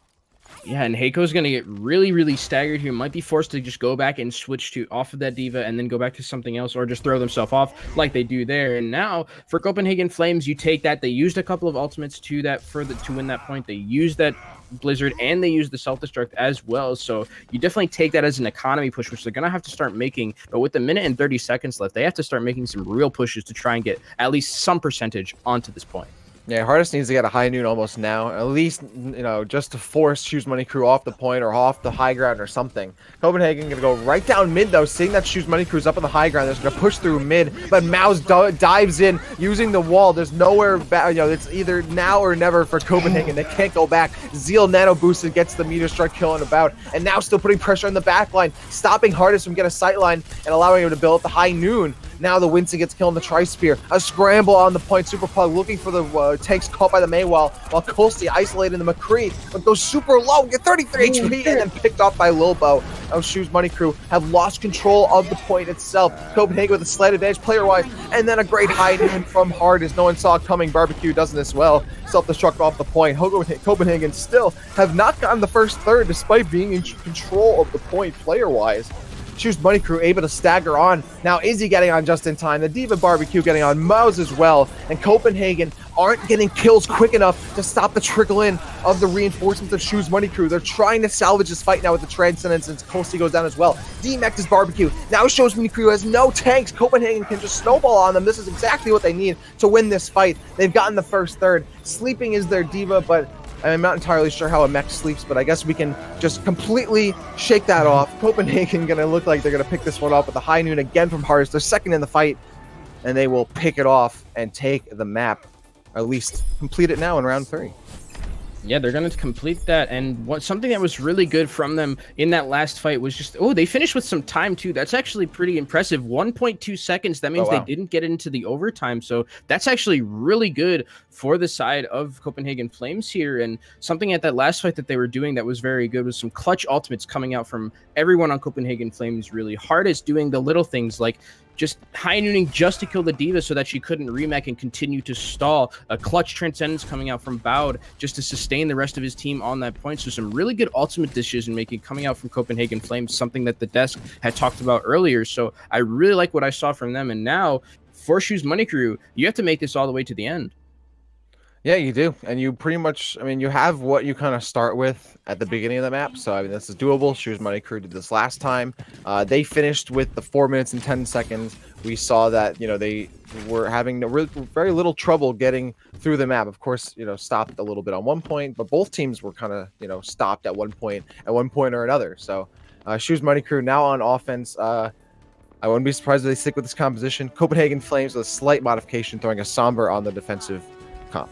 Yeah, and Heiko's going to get really, really staggered here. Might be forced to just go back and switch to off of that D.Va and then go back to something else, or just throw themselves off like they do there. And now for Copenhagen Flames, you take that. They used a couple of ultimates to win that point. They used that Blizzard and they used the self-destruct as well. So you definitely take that as an economy push, which they're going to have to start making. But with the minute and 30 seconds left, they have to start making some real pushes to try and get at least some percentage onto this point. Yeah, Hardest needs to get a high noon almost now, at least, you know, just to force Shoes Money Crew off the point or off the high ground or something. Copenhagen going to go right down mid, though, seeing that Shoes Money Crew's up on the high ground. They're going to push through mid, but Maus dives in using the wall. There's nowhere back, you know, it's either now or never for Copenhagen. They can't go back. Zeal nano boosted, gets the meter strike kill on about, and now still putting pressure on the back line, stopping Hardest from getting a sight line and allowing him to build up the high noon. Now the Winston gets killed in the Tri-Spear. A scramble on the point. Super Pug looking for the tanks caught by the Maywell, while Colsey isolated the McCree, but goes super low, get 33 HP, and then picked off by Lilbo. Now Shoes Money Crew have lost control of the point itself. Copenhagen with a slight advantage player-wise, and then a great high noon from Hardest. No one saw it coming. Barbecue doesn't as well. Self-destruct off the point. Copenhagen still have not gotten the first third despite being in control of the point player-wise. Shoes Money Crew able to stagger on. Now Izzy getting on just in time. The Diva Barbecue getting on. Mouse as well. And Copenhagen aren't getting kills quick enough to stop the trickle in of the reinforcements of Shoes Money Crew. They're trying to salvage this fight now with the Transcendence, and Colsey goes down as well. D-Mex is Barbecue. Now Shoes Money Crew has no tanks. Copenhagen can just snowball on them. This is exactly what they need to win this fight. They've gotten the first third. Sleeping is their Diva, but I'm not entirely sure how a mech sleeps, but I guess we can just completely shake that off. Copenhagen gonna look like they're gonna pick this one off with a high noon again from Hardest. They're second in the fight, and they will pick it off and take the map, or at least complete it now in round 3. Yeah, they're going to complete that. And something that was really good from them in that last fight was just, they finished with some time too. That's actually pretty impressive. 1.2 seconds. That means they didn't get into the overtime. So that's actually really good for the side of Copenhagen Flames here. And something at that last fight that they were doing that was very good was some clutch ultimates coming out from everyone on Copenhagen Flames. Really Hardest doing the little things like just high nooning just to kill the Diva so that she couldn't remech and continue to stall. A clutch Transcendence coming out from Bowd just to sustain the rest of his team on that point. So some really good ultimate decision making coming out from Copenhagen Flames, something that the desk had talked about earlier. So I really like what I saw from them. And now for Shoes Money Crew, you have to make this all the way to the end. Yeah, you do. And you pretty much, I mean, you have what you kind of start with at the beginning of the map. So, I mean, this is doable. Shoes Money Crew did this last time. They finished with the 4 minutes and 10 seconds. We saw that, you know, they were having very little trouble getting through the map. Of course, you know, stopped a little bit on one point, but both teams were kind of, you know, stopped at one point or another. So, Shoes Money Crew now on offense. I wouldn't be surprised if they stick with this composition. Copenhagen Flames with a slight modification, throwing a Somber on the defensive comp.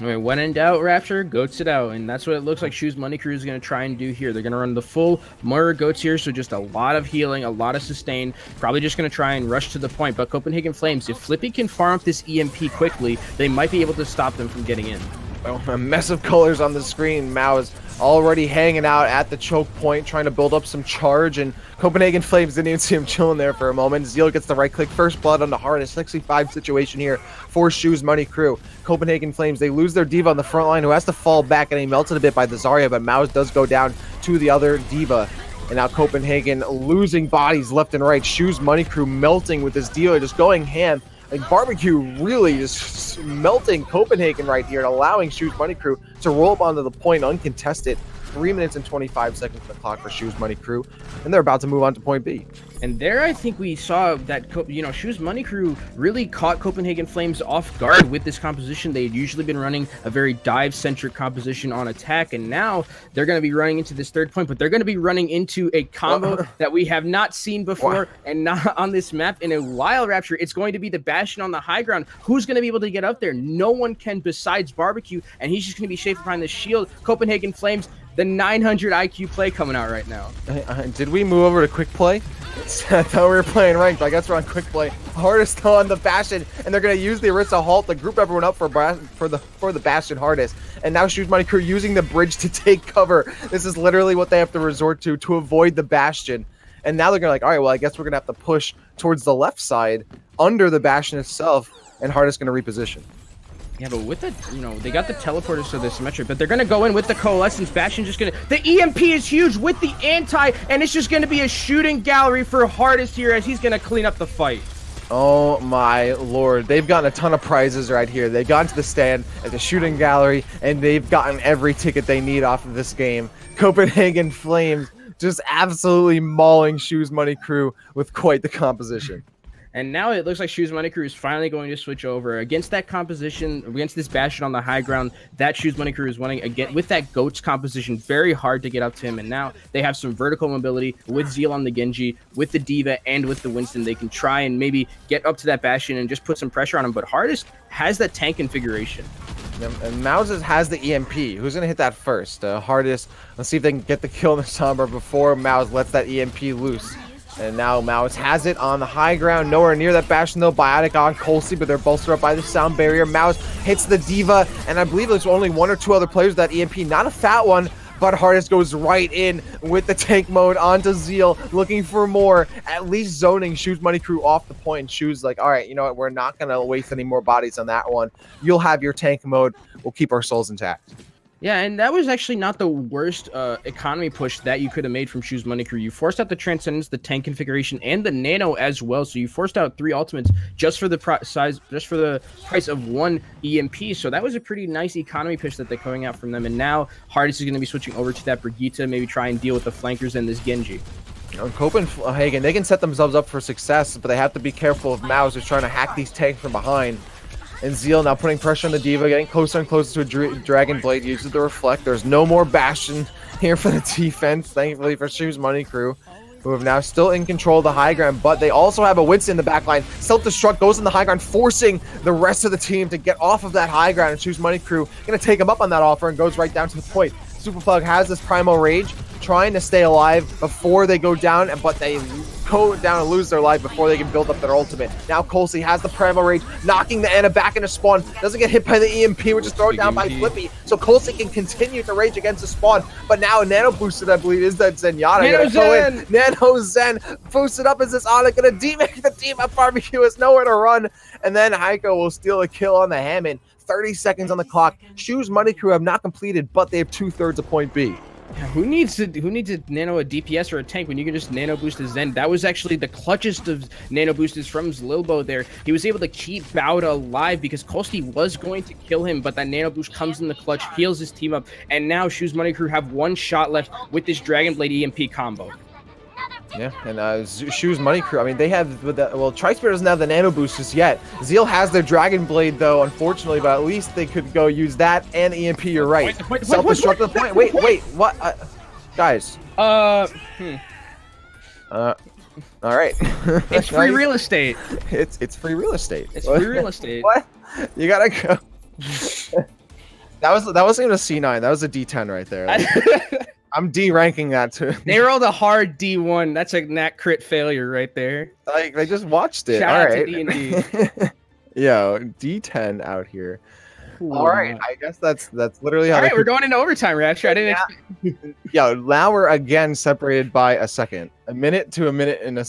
I mean, when in doubt, Rapture, goats it out. And that's what it looks like Shoes Money Crew is going to try and do here. They're going to run the full Moira goats here, so just a lot of healing, a lot of sustain. Probably just going to try and rush to the point. But Copenhagen Flames, if Flippy can farm up this EMP quickly, they might be able to stop them from getting in. Well, a mess of colors on the screen. Mao is already hanging out at the choke point, trying to build up some charge, and Copenhagen Flames didn't even see him chilling there for a moment. Zeal gets the right click, first blood on the Hardest. 65 situation here for Shoes Money Crew. Copenhagen Flames, they lose their Diva on the front line, who has to fall back, and he melted a bit by the Zarya, but Maus does go down to the other Diva. And now Copenhagen losing bodies left and right. Shoes Money Crew melting with this Diva, just going ham. Like Barbecue really just melting Copenhagen right here and allowing Shoes Money Crew to roll up onto the point uncontested. 3 minutes and 25 seconds on the clock for Shoes Money Crew, and they're about to move on to point B. And there, I think we saw that, you know, Shoes Money Crew really caught Copenhagen Flames off guard with this composition. They had usually been running a very dive-centric composition on attack, and now they're going to be running into this third point, but they're going to be running into a combo that we have not seen before and not on this map in a while, Rapture. It's going to be the Bastion on the high ground. Who's going to be able to get up there? No one can besides Barbecue, and he's just going to be safe behind the shield. Copenhagen Flames, the 900 IQ play coming out right now. Did we move over to quick play? I thought we were playing ranked, but I guess we're on quick play. Hardest on the Bastion, and they're going to use the Orisa halt to group everyone up for the Bastion Hardest. And now Shoes Money Crew using the bridge to take cover. This is literally what they have to resort to avoid the Bastion. And now they're going to like, all right, well, I guess we're going to have to push towards the left side under the Bastion itself, and Hardest going to reposition. Yeah, but with the, you know, they got the teleporters, so they're symmetric, but they're going to go in with the Coalescence. Bastion just going to, the EMP is huge with the anti, and it's just going to be a shooting gallery for Hardest here as he's going to clean up the fight. Oh my lord, they've gotten a ton of prizes right here. They've gone to the stand at the shooting gallery, and they've gotten every ticket they need off of this game. Copenhagen Flames just absolutely mauling Shoes Money Crew with quite the composition. And now it looks like Shoes Money Crew is finally going to switch over against that composition, against this Bastion on the high ground. That Shoes Money Crew is winning again with that Goats composition. Very hard to get up to him. And now they have some vertical mobility with Zeal on the Genji, with the Diva, and with the Winston. They can try and maybe get up to that Bastion and just put some pressure on him. But Hardest has that tank configuration. And Mouse has the EMP. Who's going to hit that first? Hardest. Let's see if they can get the kill in the Somber before Mouse lets that EMP loose. And now Mouse has it on the high ground, nowhere near that Bastion though. Biotic on Colsey, but they're bolstered up by the sound barrier. Mouse hits the Diva, and I believe there's only 1 or 2 other players with that EMP, not a fat one, but Hardest goes right in with the tank mode onto Zeal, looking for more, at least zoning Shoes Money Crew off the point. And Shoes like, all right, you know what, we're not gonna waste any more bodies on that one. You'll have your tank mode, we'll keep our souls intact. Yeah, and that was actually not the worst economy push that you could have made from Shoes Money Crew. You forced out the Transcendence, the tank configuration, and the Nano as well. So you forced out 3 ultimates just for the price of 1 EMP. So that was a pretty nice economy push that they're coming out from them. And now Hardest is going to be switching over to that Brigitte, maybe try and deal with the flankers and this Genji. On Copenhagen, they can set themselves up for success, but they have to be careful of Mouse who's trying to hack these tanks from behind. And Zeal now putting pressure on the Diva, getting closer and closer to a Dragon Blade, uses the Reflect. There's no more Bastion here for the defense, thankfully for Shoes Money Crew, who have now still in control of the high ground, but they also have a Winston in the back line. Self-destruct goes in the high ground, forcing the rest of the team to get off of that high ground, and Shoes Money Crew going to take him up on that offer and goes right down to the point. Superplug has this Primal Rage, trying to stay alive before they go down, but they go down and lose their life before they can build up their ultimate. Now Colsey has the Primal Rage, knocking the Ana back into spawn. Doesn't get hit by the EMP, which is thrown down by Flippy. So Colsey can continue to rage against the spawn, but now Nano boosted, I believe, is that Zenyatta. Nano Zen boosted up. Is this Ana gonna demake the team up? Barbecue has nowhere to run, and then Heiko will steal a kill on the Hammond. 30 seconds on the clock. Shoes Money Crew have not completed, but they have 2/3 of point B. Yeah, who needs to nano a DPS or a tank when you can just nano boost a Zen? That was actually the clutchest of nano boosters from Zlilbo there. He was able to keep Bauda alive because Kolsky was going to kill him, but that nano boost comes in the clutch, heals his team up, and now Shoes Money Crew have 1 shot left with this Dragon Blade EMP combo. Yeah, and Shoes Money Crew, I mean, they have, well, Tri-Spirit doesn't have the nano boosters yet. Zeal has their Dragon Blade, though, unfortunately, but at least they could go use that and EMP, you're right. Self-destruct to the point. Wait, what? Guys. All right. It's free real estate. It's free real estate. It's free real estate. What? You gotta go. That wasn't even a C9. That was a D10 right there. I'm D-ranking that too. They rolled a hard D1. That's a nat crit failure right there. Like, they just watched it. Shout out to D&D. Yo, D10 out here. Ooh, all right, I guess that's literally how. All right, we're going into overtime, Rapture. I didn't. Yo, now we're again separated by a second, a minute to a minute in a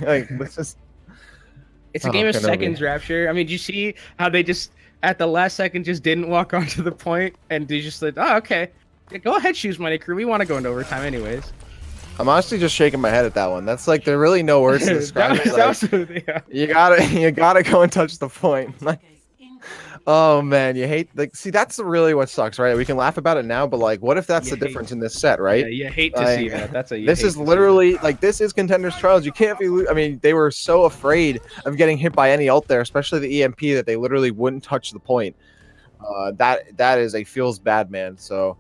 like. Let's just. It's a game of seconds, Rapture. I mean, did you see how they just at the last second just didn't walk onto the point and they just said, "Oh, okay, yeah, go ahead, Shoes Money Crew. We want to go into overtime, anyways." I'm honestly just shaking my head at that one. That's like there are really no words to describe it. Like, yeah. You gotta go and touch the point. Like, oh man, you hate see that's really what sucks, right? We can laugh about it now, but like, what if that's the difference in this set, right? Yeah, you hate to see that. That's a. This is literally like this is Contenders Trials. You can't be. I mean, they were so afraid of getting hit by any ult there, especially the EMP, that they literally wouldn't touch the point. That is a feels bad, man. So.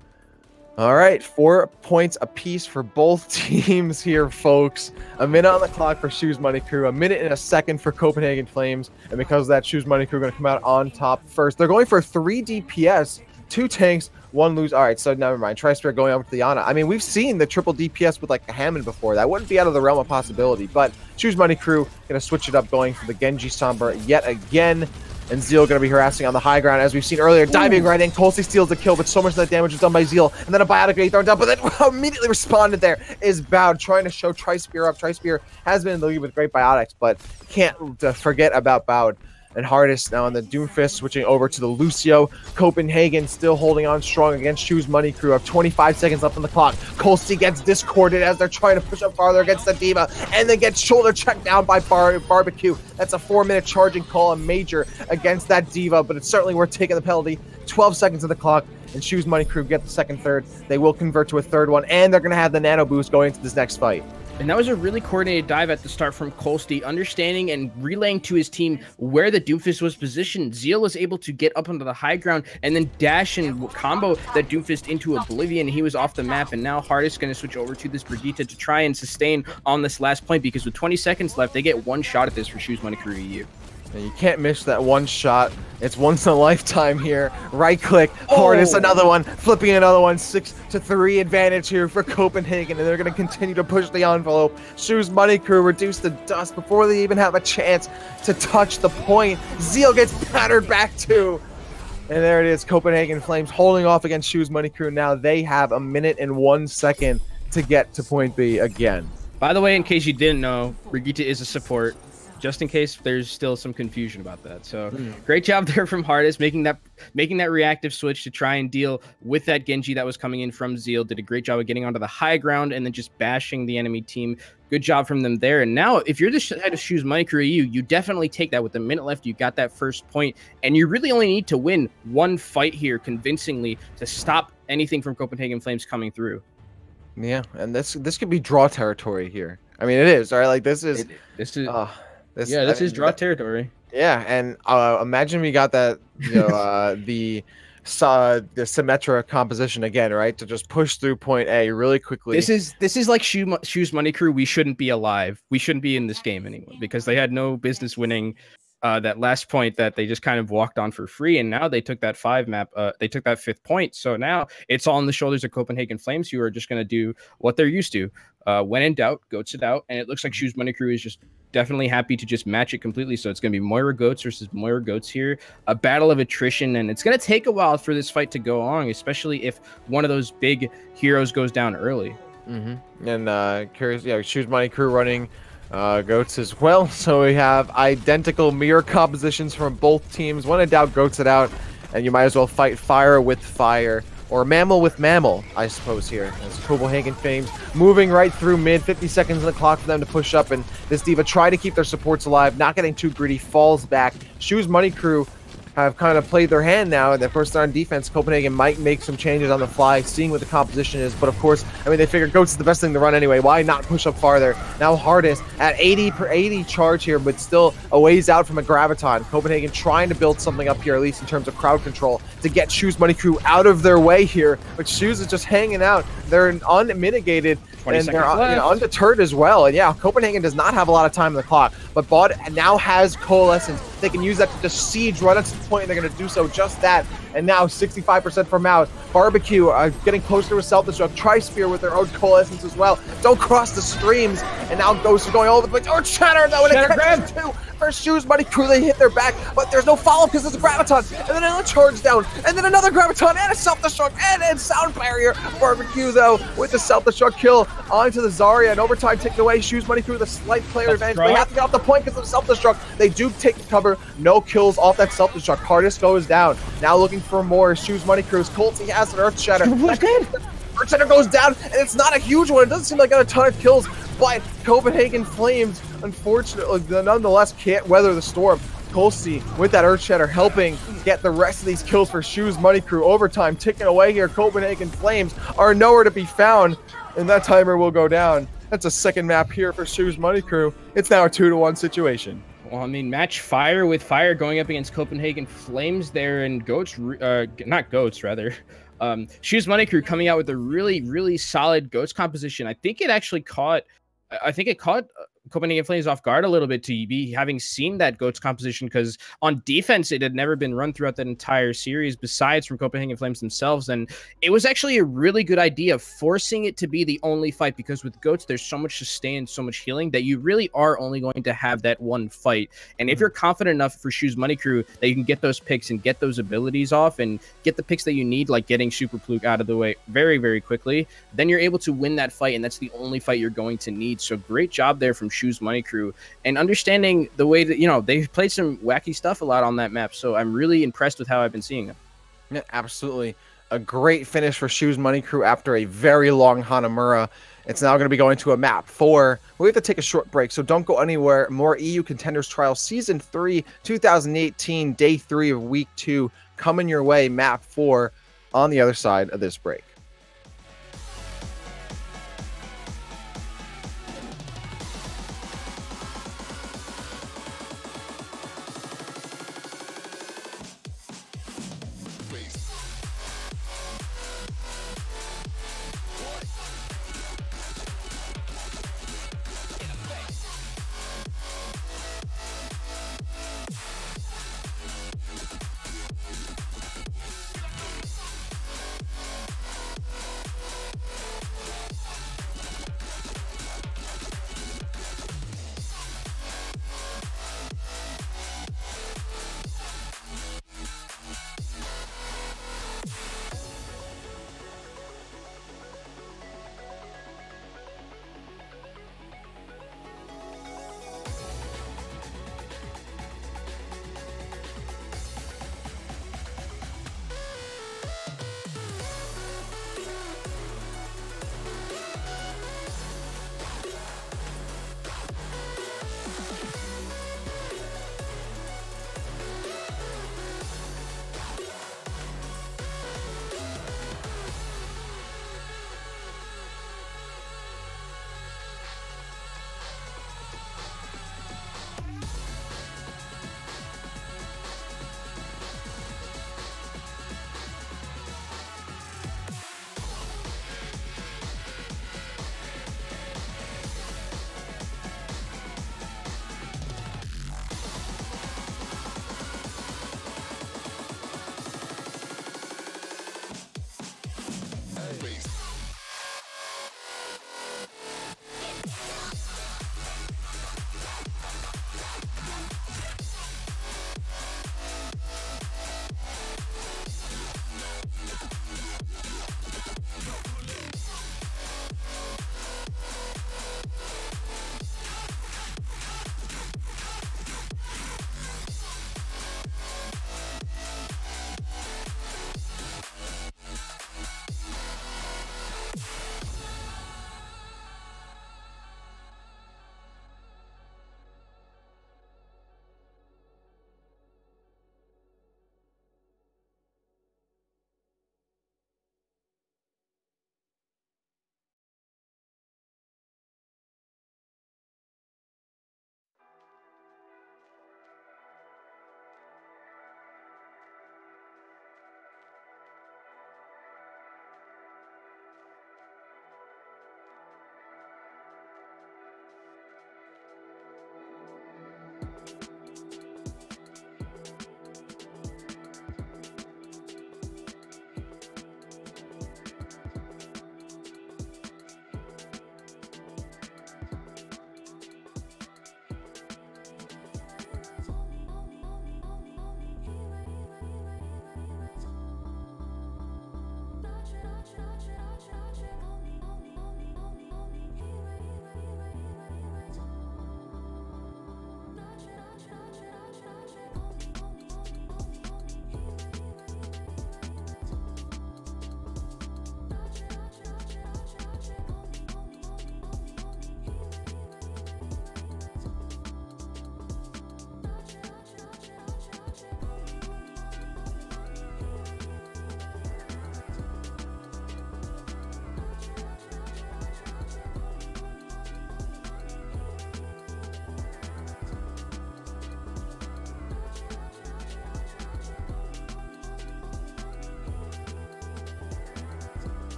All right, 4 points apiece for both teams here, folks. A minute on the clock for Shoes Money Crew, a minute and a second for Copenhagen Flames, and because of that, Shoes Money Crew are going to come out on top first. They're going for 3 DPS, 2 tanks, 1 lose. All right, so never mind. Tri-Spirit going over to the Ana. I mean, we've seen the triple DPS with like a Hammond before. That wouldn't be out of the realm of possibility, but Shoes Money Crew going to switch it up, going for the Genji Sombra yet again. And Zeal going to be harassing on the high ground, as we've seen earlier. Diving right in. Colsey steals the kill, but so much of that damage was done by Zeal. And then a biotic grenade thrown down, but then immediately responded there is Bowd, trying to show Tri-Spear up. Tri-Spear has been in the lead with great biotics, but can't forget about Bowd. And Hardest now on the Doomfist, switching over to the Lucio. Copenhagen still holding on strong against Shoes Money Crew. Have 25 seconds left on the clock. Colsey gets discorded as they're trying to push up farther against the Diva, and then gets shoulder checked down by Barbecue. That's a 4-minute charging call, a major against that Diva, but it's certainly worth taking the penalty. 12 seconds on the clock, and Shoes Money Crew get the second third. They will convert to a third one, and they're going to have the nano boost going into this next fight. And that was a really coordinated dive at the start from Kolsty, understanding and relaying to his team where the Doomfist was positioned. Zeal was able to get up onto the high ground and then dash and combo that Doomfist into oblivion. He was off the map, and now Hardest going to switch over to this Brigitte to try and sustain on this last point, because with 20 seconds left, they get 1 shot at this for Shoes Money Crew EU. And you can't miss that one shot. It's once in a lifetime here. Right click, Hardest, another one, flipping another one. 6-3 advantage here for Copenhagen, and they're going to continue to push the envelope. Shoes Money Crew reduce the dust before they even have a chance to touch the point. Zeal gets battered back too. And there it is, Copenhagen Flames holding off against Shoes Money Crew. Now they have 1 minute and 1 second to get to point B again. By the way, in case you didn't know, Brigitte is a support, just in case there's still some confusion about that. So great job there from Hardest, making that reactive switch to try and deal with that Genji that was coming in from Zeal. Did a great job of getting onto the high ground and then just bashing the enemy team. Good job from them there. And now, if you're the head of Shoes Money Crew, you definitely take that. With a minute left, you got that first point, and you really only need to win one fight here convincingly to stop anything from Copenhagen Flames coming through. Yeah, and this could be draw territory here. I mean, it is, right? Like this is this is draw territory. Yeah, and imagine we got that, you know, the Symmetra composition again, right? To just push through point A really quickly. This is like Shoes Money Crew. We shouldn't be alive. We shouldn't be in this game anymore because they had no business winning that last point that they just kind of walked on for free, and now they took that they took that 5th point. So now it's all on the shoulders of Copenhagen Flames, who are just going to do what they're used to. When in doubt, goats it out, and it looks like Shoes Money Crew is just definitely happy to just match it completely. So it's going to be Moira Goats versus Moira Goats here, a battle of attrition, and it's going to take a while for this fight to go on, especially if one of those big heroes goes down early. And curious, yeah, Shoes Money Crew running Goats as well. So we have identical mirror compositions from both teams. When in doubt, goats it out, and you might as well fight fire with fire, or mammal with mammal, I suppose, here. As Copenhagen Flames moving right through mid, 50 seconds on the clock for them to push up, and this Diva try to keep their supports alive, not getting too greedy, falls back. Shoes Money Crew have kind of played their hand now, and their first on defense. Copenhagen might make some changes on the fly, seeing what the composition is, but of course, I mean, they figured Goats is the best thing to run anyway. Why not push up farther? Now Hardest at 80 charge here, but still a ways out from a Graviton. Copenhagen trying to build something up here, at least in terms of crowd control, to get Shoes Money Crew out of their way here, but Shoes is just hanging out. They're unmitigated, and they're undeterred as well. And yeah, Copenhagen does not have a lot of time on the clock, but Bod now has Coalescence. They can use that to just siege right up to the point, and they're going to do so just that. And now 65% from out. Barbecue getting closer to a self-destruct. Tri-Spear with their own Coalescence as well. Don't cross the streams. And now Ghost are going all over the place. Or Shatter, though, and it catches too. First Shoes Money Crew, they hit their back, but there's no follow because there's a Graviton. And then another charge down. And then another Graviton and a self-destruct and Sound Barrier. Barbecue, though, with the self-destruct kill onto the Zarya. And overtime taken away. Shoes Money Crew with a slight player advantage. They have to get off the point because of self-destruct. They do take the cover. No kills off that self-destruct. Hardest goes down. Now looking for more. Shoes Money Crews. Colty has an Earth Shatter. Earth Shatter goes down, and it's not a huge one. It doesn't seem like got a ton of kills, but Copenhagen Flames, unfortunately, nonetheless, can't weather the storm. Colty with that Earth Shatter helping get the rest of these kills for Shoes Money Crew. Overtime ticking away here. Copenhagen Flames are nowhere to be found, and that timer will go down. That's a second map here for Shoes Money Crew. It's now a 2-to-1 situation. Well, I mean, match fire with fire going up against Copenhagen Flames there, and Goats, not Goats, rather. Shoes Money Crew coming out with a really, really solid Goats composition. I think it caught Copenhagen Flames off guard a little bit to be having seen that Goats composition, because on defense it had never been run throughout that entire series besides from Copenhagen Flames themselves, and it was actually a really good idea forcing it to be the only fight, because with Goats there's so much sustain, so much healing that you really are only going to have that one fight. And if you're confident enough for Shoes Money Crew that you can get those picks and get those abilities off and get the picks that you need, like getting Super Fluke out of the way very, very quickly, then you're able to win that fight, and that's the only fight you're going to need. So great job there from Shoes Money Crew, and understanding the way that, you know, they've played some wacky stuff a lot on that map. So I'm really impressed with how I've been seeing them. Yeah, absolutely. A great finish for Shoes Money Crew after a very long Hanamura. It's now going to be going to a map 4. We have to take a short break, so don't go anywhere. More EU Contenders Trial Season 3, 2018, Day 3 of Week 2 coming your way, map 4, on the other side of this break.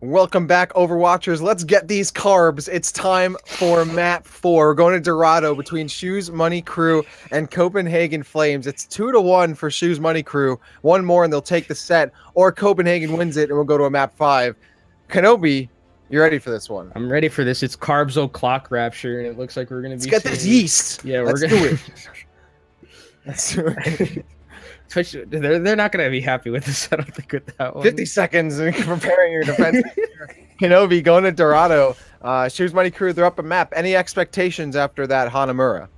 Welcome back, Overwatchers. Let's get these carbs. It's time for map 4. We're going to Dorado between Shoes Money Crew and Copenhagen Flames. It's 2-1 for Shoes Money Crew. One more and they'll take the set, or Copenhagen wins it and we'll go to a map 5. Kenobi, you ready for this one? I'm ready for this. It's Carbs O'Clock Rapture, and it looks like we're going to be. Let's get this yeast. Yeah, Let's we're going do it. Let's do it. Twitch, they're not going to be happy with this, I don't think, with that one. 50 seconds in preparing your defense. Kenobi going to Dorado. Shoes Money Crew, they're up a map. Any expectations after that Hanamura?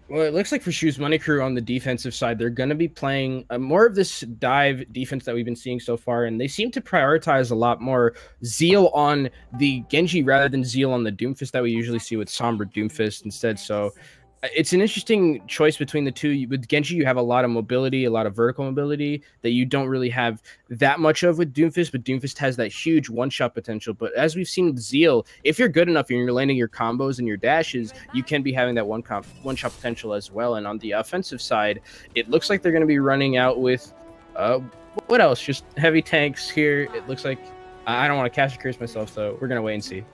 Well, it looks like for Shoes Money Crew on the defensive side, they're going to be playing more of this dive defense that we've been seeing so far, and they seem to prioritize a lot more Zeal on the Genji rather than Zeal on the Doomfist that we usually see with Sombra Doomfist instead. So it's an interesting choice between the two. With Genji, you have a lot of mobility, a lot of vertical mobility that you don't really have that much of with Doomfist, but Doomfist has that huge one-shot potential. But as we've seen with Zeal, if you're good enough and you're landing your combos and your dashes, you can be having that one-shot potential as well. And on the offensive side, it looks like they're going to be running out with, what else? Just heavy tanks here. It looks like, I don't want to cash a curse myself, so we're going to wait and see.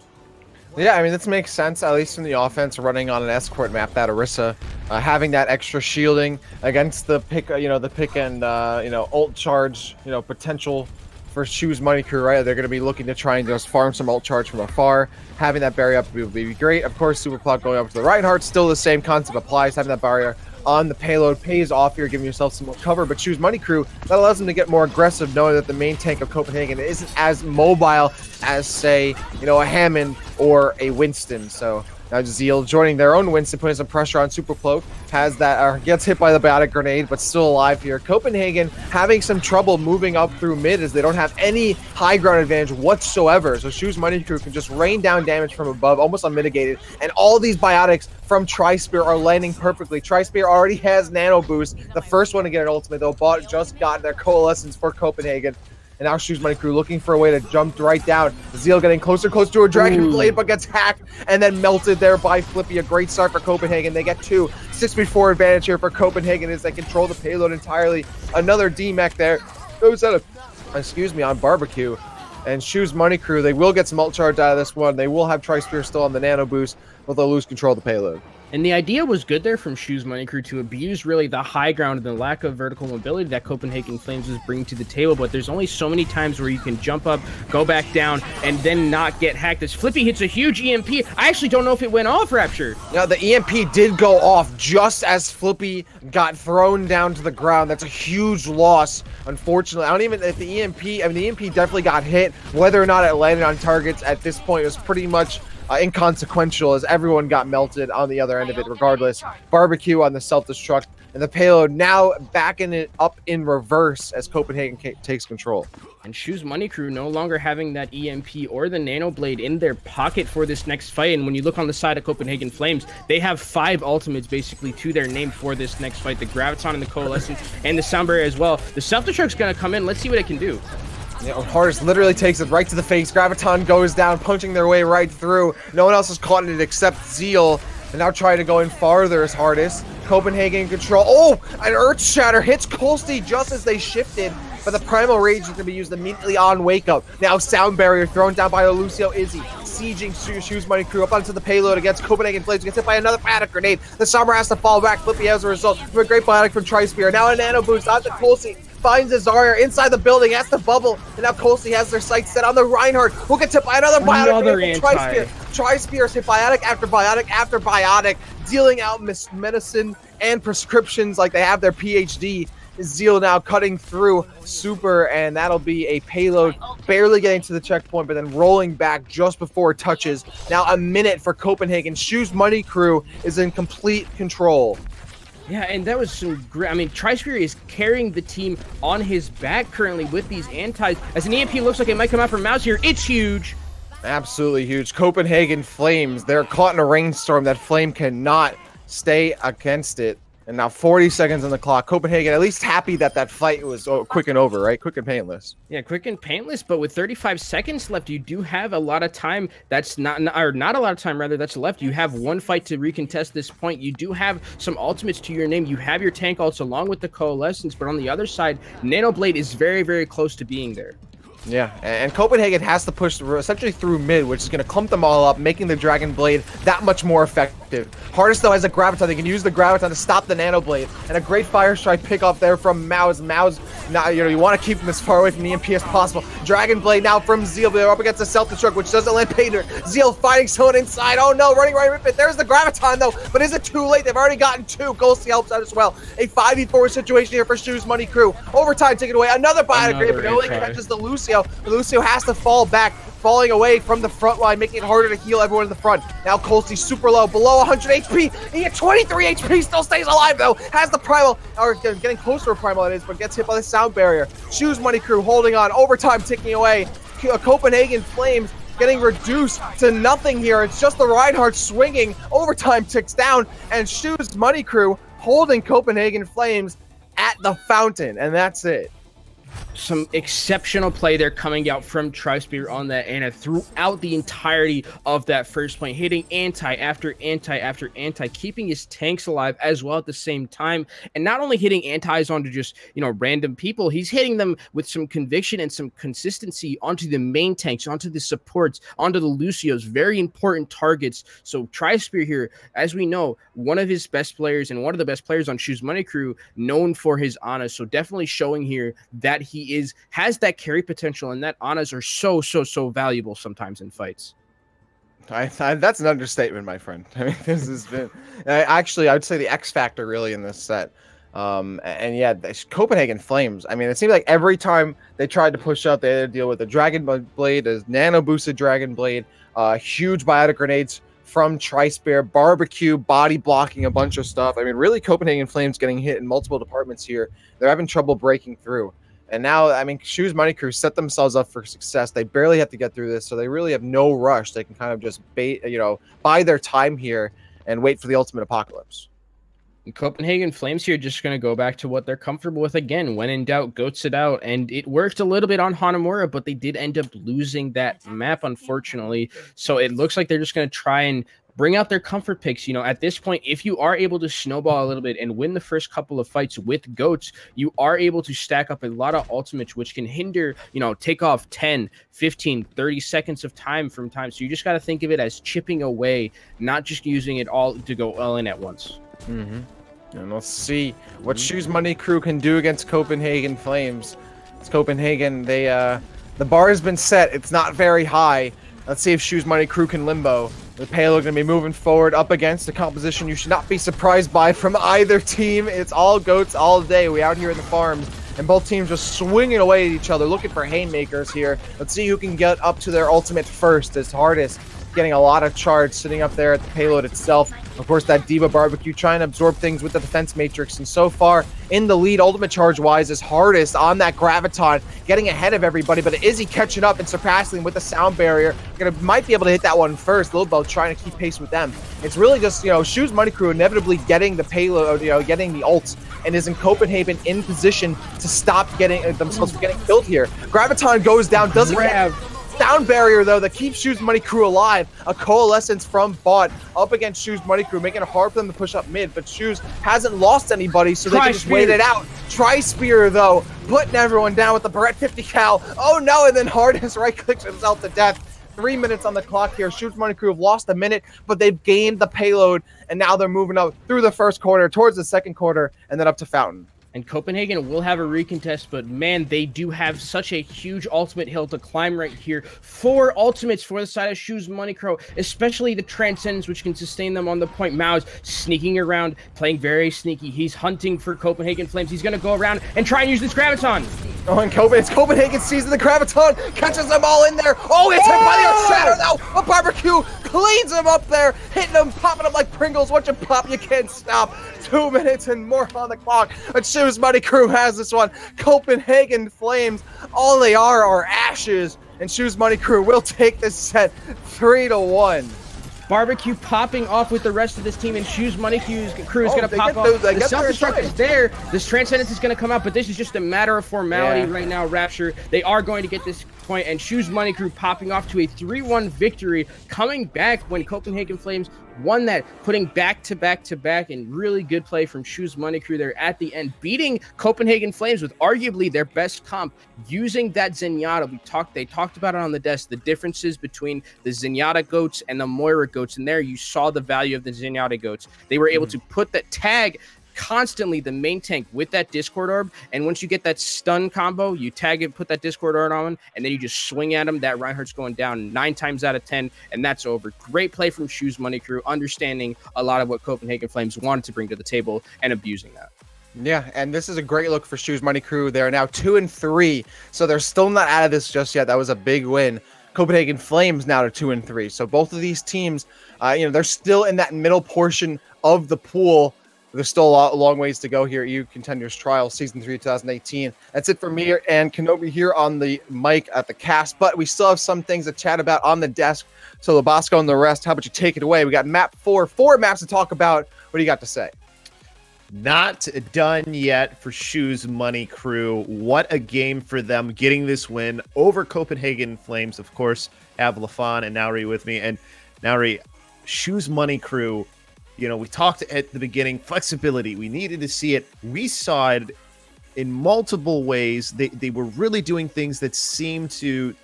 Yeah, I mean, this makes sense, at least in the offense, running on an escort map, that Orisa, having that extra shielding against the pick, the pick and, ult charge, potential for Shoes Money Crew, right? They're going to be looking to try and just farm some ult charge from afar. Having that barrier up would be great. Of course, Super Clock going up to the Reinhardt, still the same concept applies. Having that barrier on the payload pays off here, giving yourself some more cover. But Shoes Money Crew, that allows them to get more aggressive, knowing that the main tank of Copenhagen isn't as mobile as, say, a Hammond or a Winston. So now Zeal joining their own Winston, putting some pressure on Super Cloak, has that, gets hit by the biotic grenade, but still alive here. Copenhagen having some trouble moving up through mid as they don't have any high ground advantage whatsoever. So Shoes Money Crew can just rain down damage from above, almost unmitigated. And all these biotics from Tri-Spear are landing perfectly. Tri-Spear already has Nano Boost, the first one to get an ultimate, though. Bot just got their Coalescence for Copenhagen. And now Shoes Money Crew looking for a way to jump right down. Zeal getting closer to a Dragon Blade, but gets hacked and then melted there by Flippy. A great start for Copenhagen. They get 2. 6v4 advantage here for Copenhagen as they control the payload entirely. Another D-Mech there. Goes out of, on Barbecue. And Shoes Money Crew, they will get some ult charge out of this one. They will have Tri-Spear still on the Nano Boost, but they'll lose control of the payload. And the idea was good there from Shoes Money Crew to abuse really the high ground and the lack of vertical mobility that Copenhagen Flames was bringing to the table. But there's only so many times where you can jump up, go back down, and then not get hacked. As Flippy hits a huge EMP, I actually don't know if it went off, Rapture. Yeah, the EMP did go off just as Flippy got thrown down to the ground. That's a huge loss, unfortunately. I don't even, if the EMP, the EMP definitely got hit. Whether or not it landed on targets at this point was pretty much inconsequential, as everyone got melted on the other end of it regardless. Barbecue on the self-destruct, and the payload now backing it up in reverse as Copenhagen takes control. And Shoes Money Crew no longer having that EMP or the Nano Blade in their pocket for this next fight. And when you look on the side of Copenhagen Flames, they have 5 ultimates basically to their name for this next fight. The Graviton and the Coalescence and the Sound Barrier as well. The self-destruct's going to come in. Let's see what it can do. Hardest literally takes it right to the face. Graviton goes down, punching their way right through. No one else has caught it except Zeal. And now trying to go in farther as Hardest. Copenhagen in control. Oh, an Earth Shatter hits Colsty just as they shifted. But the Primal Rage is going to be used immediately on Wake Up. Now Sound Barrier thrown down by Lucio Izzy. Sieging Shoes Money Crew up onto the payload against Copenhagen Flames. Gets hit by another biotic grenade. The Summer has to fall back. Flippy as a result. From a great biotic from Tri-Spear. Now a Nano Boost onto Colsty. Finds a Zarya inside the building, has to bubble, and now Colsty has their sights set on the Reinhardt, who gets hit by another biotic. Tri-Spears hit biotic after biotic after biotic, dealing out medicine and prescriptions like they have their PhD. Zeal now cutting through Super, and that'll be a payload barely getting to the checkpoint, but then rolling back just before it touches. Now a minute for Copenhagen. Shoes Money Crew is in complete control. Yeah, and that was some great. I mean, Tri-Spear is carrying the team on his back currently with these antis. As an EMP looks like it might come out from Mouse here. It's huge. Absolutely huge. Copenhagen Flames, they're caught in a rainstorm. That Flame cannot stay against it. And now 40 seconds on the clock. Copenhagen at least happy that that fight was quick and over, right? Quick and painless. Yeah, quick and painless, but with 35 seconds left, you do have a lot of time. That's not a lot of time, rather, that's left. You have one fight to recontest this point. You do have some ultimates to your name. You have your tank ults along with the Coalescence, but on the other side, Nano Blade is very, very close to being there. Yeah, and Copenhagen has to push essentially through mid, which is going to clump them all up, making the Dragon Blade that much more effective. Hardest, though, has a Graviton. They can use the Graviton to stop the Nano Blade, and a great Fire Strike pick off there from Mao's. Now, you want to keep him as far away from the EMP as possible. Dragon Blade now from Zeal. They're up against the Self-Destruct, which doesn't land Painter. Zeal fighting someone inside. Oh no, running right with it. There's the Graviton, though, but is it too late? They've already gotten 2. Ghosty helps out as well. A 5v4 situation here for Shoes Money Crew. Overtime taken away. Another Biotic Grave, but it only catches the Lucio. Lucio has to fall back, falling away from the front line, making it harder to heal everyone in the front. Now Colsey super low, below 100 HP. He at 23 HP, still stays alive though. Has the primal, or getting closer to primal it is, but gets hit by the sound barrier. Shoes Money Crew holding on, overtime ticking away. Copenhagen Flames getting reduced to nothing here. It's just the Reinhardt swinging. Overtime ticks down, and Shoes Money Crew holding Copenhagen Flames at the fountain, and that's it. Some exceptional play there coming out from Tri-Spear on that Ana throughout the entirety of that first point, hitting anti after anti after anti, keeping his tanks alive as well at the same time, and not only hitting antis onto just, random people, he's hitting them with some conviction and some consistency onto the main tanks, onto the supports, onto the Lucios, very important targets. So Tri-Spear here, as we know, one of his best players and one of the best players on Shoes Money Crew, known for his Ana, so definitely showing here that he has that carry potential, and that Anas are so valuable sometimes in fights. That's an understatement, my friend. I mean, this has been actually, I would say the X factor really in this set. And yeah, Copenhagen Flames. I mean, it seems like every time they tried to push up, they had to deal with the Dragon Blade, a nano boosted Dragon Blade, huge biotic grenades from Tri-Spear, barbecue, body blocking, a bunch of stuff. I mean, really, Copenhagen Flames getting hit in multiple departments here. They're having trouble breaking through. And now, I mean, Shoes Money Crew set themselves up for success. They barely have to get through this, so they really have no rush. They can kind of just buy their time here and wait for the ultimate apocalypse. And Copenhagen Flames here just going to go back to what they're comfortable with again. When in doubt, goats it out. And it worked a little bit on Hanamura, but they did end up losing that map, unfortunately. So it looks like they're just going to try and bring out their comfort picks. At this point, if you are able to snowball a little bit and win the first couple of fights with goats, you are able to stack up a lot of ultimates, which can hinder, take off 10, 15, 30 seconds of time from time. So you just got to think of it as chipping away, not just using it all to go all in at once. And let's see what Shoes Money Crew can do against Copenhagen Flames. It's Copenhagen. The bar has been set. It's not very high. Let's see if Shoes Money Crew can limbo. The payload going to be moving forward up against a composition you should not be surprised by from either team. It's all goats all day. We out here in the farms, and both teams just swinging away at each other, looking for haymakers here. Let's see who can get up to their ultimate first. As Hardest getting a lot of charge sitting up there at the payload itself. Of course, that Diva Barbecue trying to absorb things with the defense matrix, and so far in the lead ultimate charge wise is Hardest on that Graviton, getting ahead of everybody, but is he catching up and surpassing with the sound barrier? Might be able to hit that one first. Lilbo trying to keep pace with them. It's really just, Shoes Money Crew inevitably getting the payload, getting the ults, and is in Copenhagen in position to stop getting themselves from getting killed here. Graviton goes down, doesn't have sound barrier though that keeps Shoes Money Crew alive. A coalescence from bot up against Shoes Money Crew, making it hard for them to push up mid, but Shoes hasn't lost anybody, so they can just wait it out. Tri-Spear though, putting everyone down with the Barrett 50 cal. Oh no, and then Hardest right clicks himself to death. 3 minutes on the clock here. Shoes Money Crew have lost a minute, but they've gained the payload, and now they're moving up through the first quarter, towards the second quarter, and then up to Fountain. And Copenhagen will have a recontest, but man, they do have such a huge ultimate hill to climb right here. 4 ultimates for the side of Shoes Money Crew, especially the Transcendence, which can sustain them on the point. Mao's sneaking around, playing very sneaky. He's hunting for Copenhagen Flames. He's going to go around and try and use this Graviton. Oh, and Copenhagen sees the Graviton, catches them all in there. Oh, it's hit by the Shatter now. A Barbecue cleans him up there, hitting them, popping them like Pringles. Once you pop, you can't stop. 2 minutes and more on the clock. But Shoes Money Crew has this one. Copenhagen Flames, all they are ashes. And Shoes Money Crew will take this set 3-1. Barbecue popping off with the rest of this team, and Shoes Money Crew is going to pop off. The Self-Destruct is there. This Transcendence is going to come out, but this is just a matter of formality right now, Rapture. They are going to get this point, and Shoes Money Crew popping off to a 3-1 victory, coming back when Copenhagen Flames won that, putting back-to-back and really good play from Shoes Money Crew there at the end, beating Copenhagen Flames with arguably their best comp, using that Zenyatta. They talked about it on the desk, the differences between the Zenyatta goats and the Moira goats, and there you saw the value of the Zenyatta goats. They were able to put that tag constantly the main tank with that Discord orb, and once you get that stun combo, you tag it, put that Discord orb on, and then you just swing at him. That Reinhardt's going down 9 times out of 10, and that's over. Great play from Shoes Money Crew, understanding a lot of what Copenhagen Flames wanted to bring to the table and abusing that. Yeah, and this is a great look for Shoes Money Crew. They're now 2-3, so they're still not out of this just yet. That was a big win. Copenhagen Flames now to 2-3. So both of these teams, they're still in that middle portion of the pool. There's still a long ways to go here at EU Contenders Trial Season 3 2018. That's it for me and Kenobi here on the mic at the cast, but we still have some things to chat about on the desk. So Labasco and the rest, how about you take it away? We got map 4 maps to talk about. What do you got to say? Not done yet for Shoes Money Crew. What a game for them, getting this win over Copenhagen Flames. Of course, have Lafon and Nauri with me. And Nauri, Shoes Money Crew, we talked at the beginning, flexibility. We needed to see it. We saw it in multiple ways. They were really doing things that seemed to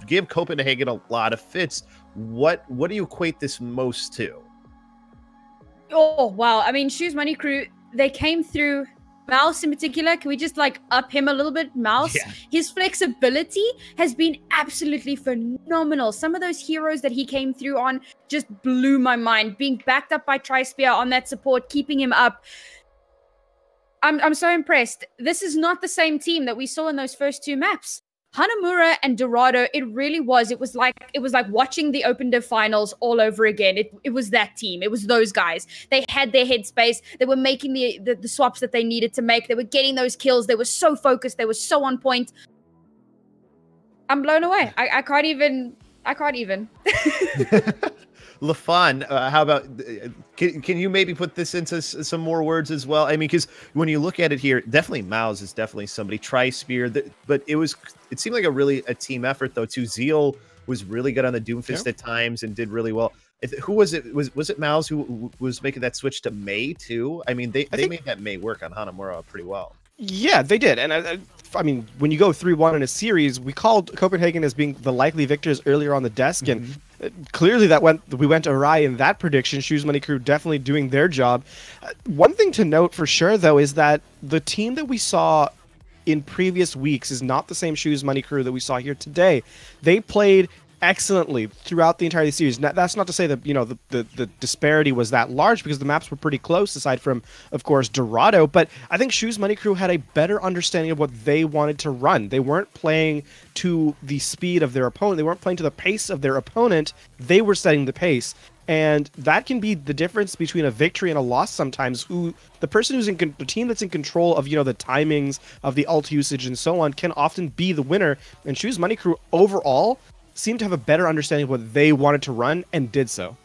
give Copenhagen a lot of fits. What do you equate this most to? Oh, wow. I mean, Shoes Money Crew, they came through. Mouse in particular, can we just up him a little bit? Mouse, yeah. His flexibility has been absolutely phenomenal. Some of those heroes that he came through on just blew my mind. Being backed up by Tri-Spear on that support, keeping him up. I'm so impressed. This is not the same team that we saw in those first 2 maps. Hanamura and Dorado, it really was. It was like watching the Open Div finals all over again. It was that team. It was those guys. They had their headspace. They were making the swaps that they needed to make. They were getting those kills. They were so focused. They were so on point. I'm blown away. I can't even. Lafon, how about, can you maybe put this into some more words as well? I mean, because when you look at it here, definitely Mouse is definitely somebody. Tri-Spear, but it seemed like a team effort though too. Zeal was really good on the Doomfist at times and did really well. Who was it? Was it Mouse who was making that switch to Mei too? I mean, they made that Mei work on Hanamura pretty well. Yeah, they did, and I mean, when you go 3-1 in a series, we called Copenhagen as being the likely victors earlier on the desk, and clearly we went awry in that prediction. Shoes Money Crew definitely doing their job. One thing to note for sure, though, is that the team that we saw in previous weeks is not the same Shoes Money Crew that we saw here today. They played excellently throughout the entire series. Now, that's not to say that the disparity was that large, because the maps were pretty close aside from, of course, Dorado, but I think Shoes Money Crew had a better understanding of what they wanted to run. They weren't playing to the speed of their opponent. They weren't playing to the pace of their opponent. They were setting the pace. And that can be the difference between a victory and a loss sometimes. The person who's the team that's in control of, the timings of the ult usage and so on can often be the winner. And Shoes Money Crew overall seemed to have a better understanding of what they wanted to run and did so.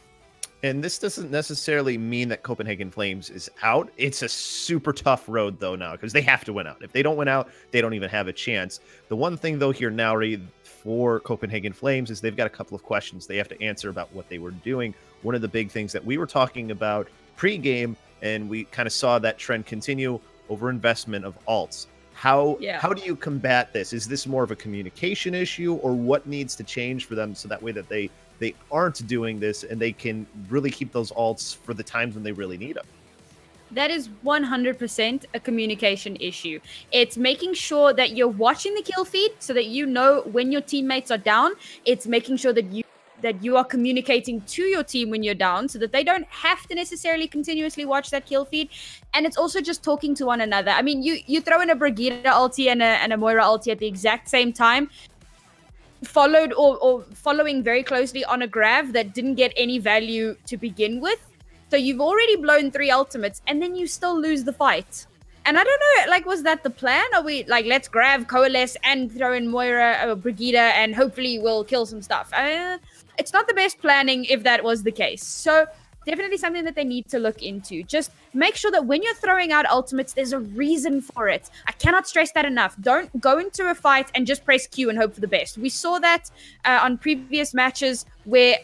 And this doesn't necessarily mean that Copenhagen Flames is out. It's a super tough road, though, now, because they have to win out. If they don't win out, they don't even have a chance. The one thing, though, here now for Copenhagen Flames is they've got a couple of questions they have to answer about what they were doing. One of the big things that we were talking about pre-game, and we kind of saw that trend continue, over investment of alts. How do you combat this? Is this more of a communication issue, or what needs to change for them so that way that they aren't doing this and they can really keep those alts for the times when they really need them? That is 100% a communication issue. It's making sure that you're watching the kill feed so that you know when your teammates are down. It's making sure that you are communicating to your team when you're down so that they don't have to necessarily continuously watch that kill feed. And it's also just talking to one another. I mean, you throw in a Brigida ulti and a Moira ulti at the exact same time, followed or following very closely on a Grav that didn't get any value to begin with. So you've already blown 3 ultimates and then you still lose the fight. And I don't know, was that the plan? Are we let's Grav, coalesce, and throw in Moira or Brigida and hopefully we'll kill some stuff? It's not the best planning if that was the case. So definitely something that they need to look into. Just make sure that when you're throwing out ultimates, there's a reason for it. I cannot stress that enough. Don't go into a fight and just press Q and hope for the best. We saw that on previous matches where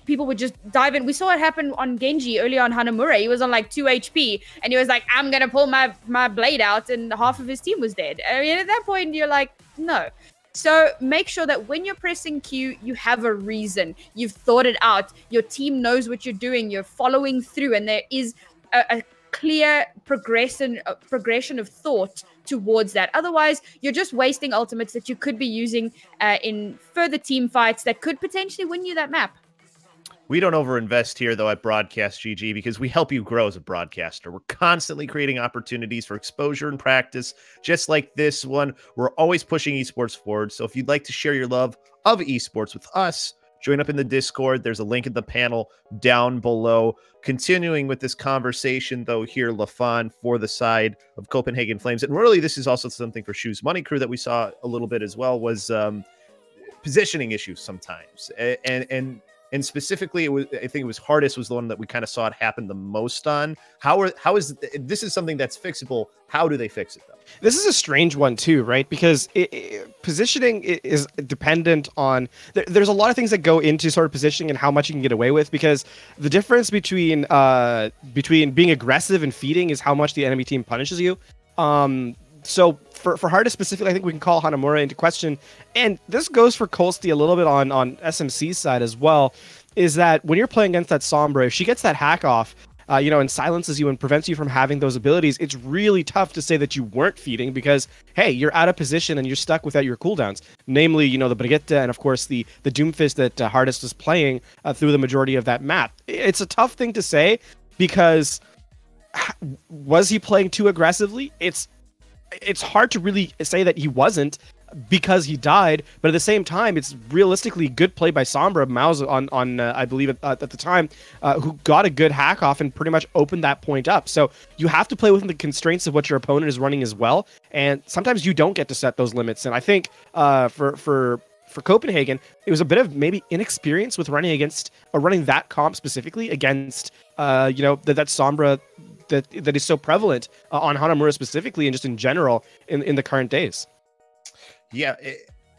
people would just dive in. We saw it happen on Genji earlier on Hanamura. He was on like 2 HP and he was like, I'm going to pull my blade out, and half of his team was dead. I mean, at that point, you're like, no. So make sure that when you're pressing Q, you have a reason. You've thought it out. Your team knows what you're doing. You're following through, and there is a clear progression of thought towards that. Otherwise, you're just wasting ultimates that you could be using in further team fights that could potentially win you that map. We don't overinvest here, though, at Broadcast.gg because we help you grow as a broadcaster. We're constantly creating opportunities for exposure and practice, just like this one. We're always pushing esports forward. So if you'd like to share your love of esports with us, join up in the Discord. There's a link in the panel down below. Continuing with this conversation, though, here, Lafon for the side of Copenhagen Flames. And really, this is also something for Shoes Money Crew that we saw a little bit as well, was positioning issues sometimes. And specifically, I think it was Hardest was the one that we kind of saw it happen the most on. How is this is something that's fixable? How do they fix it, though? This is a strange one too, right? Because positioning is dependent on. There's a lot of things that go into sort of positioning and how much you can get away with. Because the difference between being aggressive and feeding is how much the enemy team punishes you. So for Hardest specifically, I think we can call Hanamura into question. And this goes for Kolsti a little bit on SMC's side as well, is that when you're playing against that Sombra, if she gets that hack off, and silences you and prevents you from having those abilities, it's really tough to say that you weren't feeding because, hey, you're out of position and you're stuck without your cooldowns. Namely, the Brigitte and, of course, the Doomfist that Hardest was playing through the majority of that map. It's a tough thing to say because was he playing too aggressively? It's hard to really say that he wasn't because he died, but at the same time, it's realistically good play by Sombra Mouse on I believe at the time, who got a good hack off and pretty much opened that point up. So you have to play within the constraints of what your opponent is running as well, and sometimes you don't get to set those limits. And I think for Copenhagen, it was a bit of maybe inexperience with running that comp specifically against that Sombra that is so prevalent on Hanamura specifically and just in general in the current days. Yeah,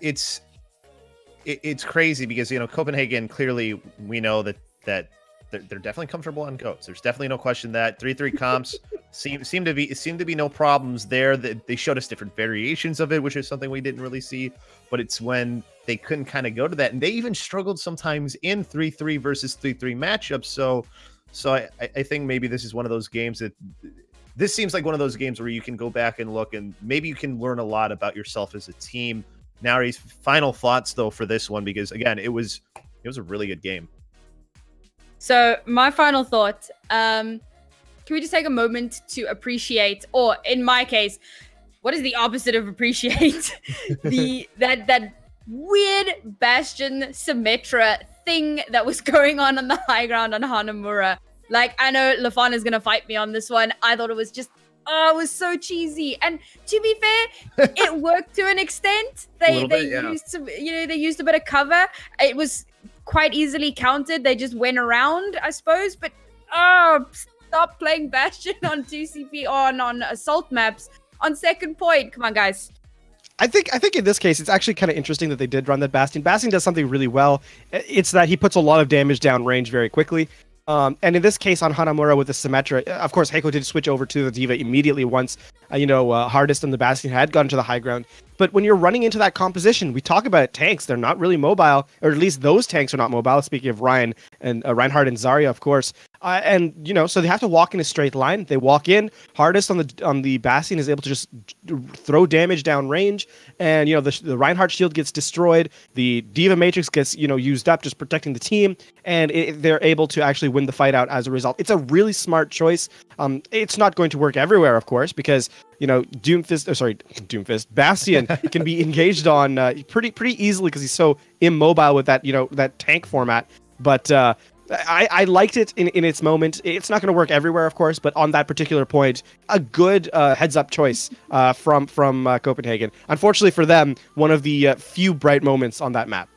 it's crazy because Copenhagen, clearly we know that they're definitely comfortable on goats. There's definitely no question that 3-3 comps seem to be no problems there. That they showed us different variations of it, which is something we didn't really see. But it's when they couldn't kind of go to that, and they even struggled sometimes in 3-3 versus 3-3 matchups. So I think maybe this is one of those games that this seems like one of those games where you can go back and look, and maybe you can learn a lot about yourself as a team. Nari's final thoughts though for this one, because again, it was a really good game. So my final thought, can we just take a moment to appreciate, or in my case, what is the opposite of appreciate? that weird Bastion Symmetra thing that was going on the high ground on Hanamura. Like, I know Lafon is gonna fight me on this one. I thought it was just, it was so cheesy. And to be fair, it worked to an extent. They used some, they used a bit of cover. It was quite easily counted. They just went around, I suppose. But stop playing Bastion on 2CP on assault maps on second point. Come on, guys. I think in this case, it's actually kind of interesting that they did run that Bastion. Bastion does something really well. It's that he puts a lot of damage down range very quickly. And in this case on Hanamura with the Symmetra, of course, Heiko did switch over to the D.Va immediately once, Hardest and the Bastion had gone to the high ground. But when you're running into that composition, we talk about tanks. They're not really mobile, or at least those tanks are not mobile. Speaking of Ryan and Reinhardt and Zarya, of course. So they have to walk in a straight line. They walk in. Hardest on the Bastion is able to just throw damage down range, and the Reinhardt shield gets destroyed. The D.Va Matrix gets used up, just protecting the team, and they're able to actually win the fight out as a result. It's a really smart choice. It's not going to work everywhere, of course, because Bastion can be engaged on pretty easily because he's so immobile with that that tank format. But I liked it in its moment. It's not going to work everywhere, of course, but on that particular point, a good heads-up choice from Copenhagen. Unfortunately for them, one of the few bright moments on that map.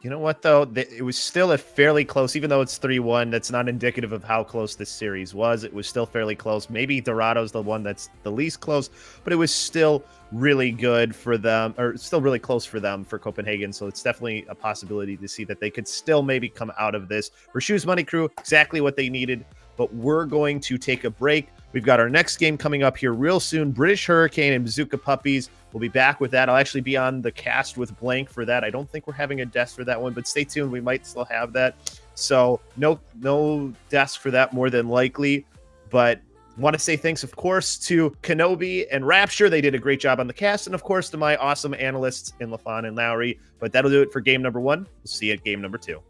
You know what, though? It was still a fairly close, even though it's 3-1. That's not indicative of how close this series was. It was still fairly close. Maybe Dorado's the one that's the least close, but it was still really good for them, or still really close for them, for Copenhagen. So it's definitely a possibility to see that they could still maybe come out of this. For Shoes Money Crew, exactly what they needed. But we're going to take a break. We've got our next game coming up here real soon. British Hurricane and Bazooka Puppies. We'll be back with that. I'll actually be on the cast with Blank for that. I don't think we're having a desk for that one, but stay tuned. We might still have that. So no desk for that more than likely. But want to say thanks, of course, to Kenobi and Rapture. They did a great job on the cast. And, of course, to my awesome analysts in LaFon and Lowry. But that'll do it for game number 1. We'll see you at game number 2.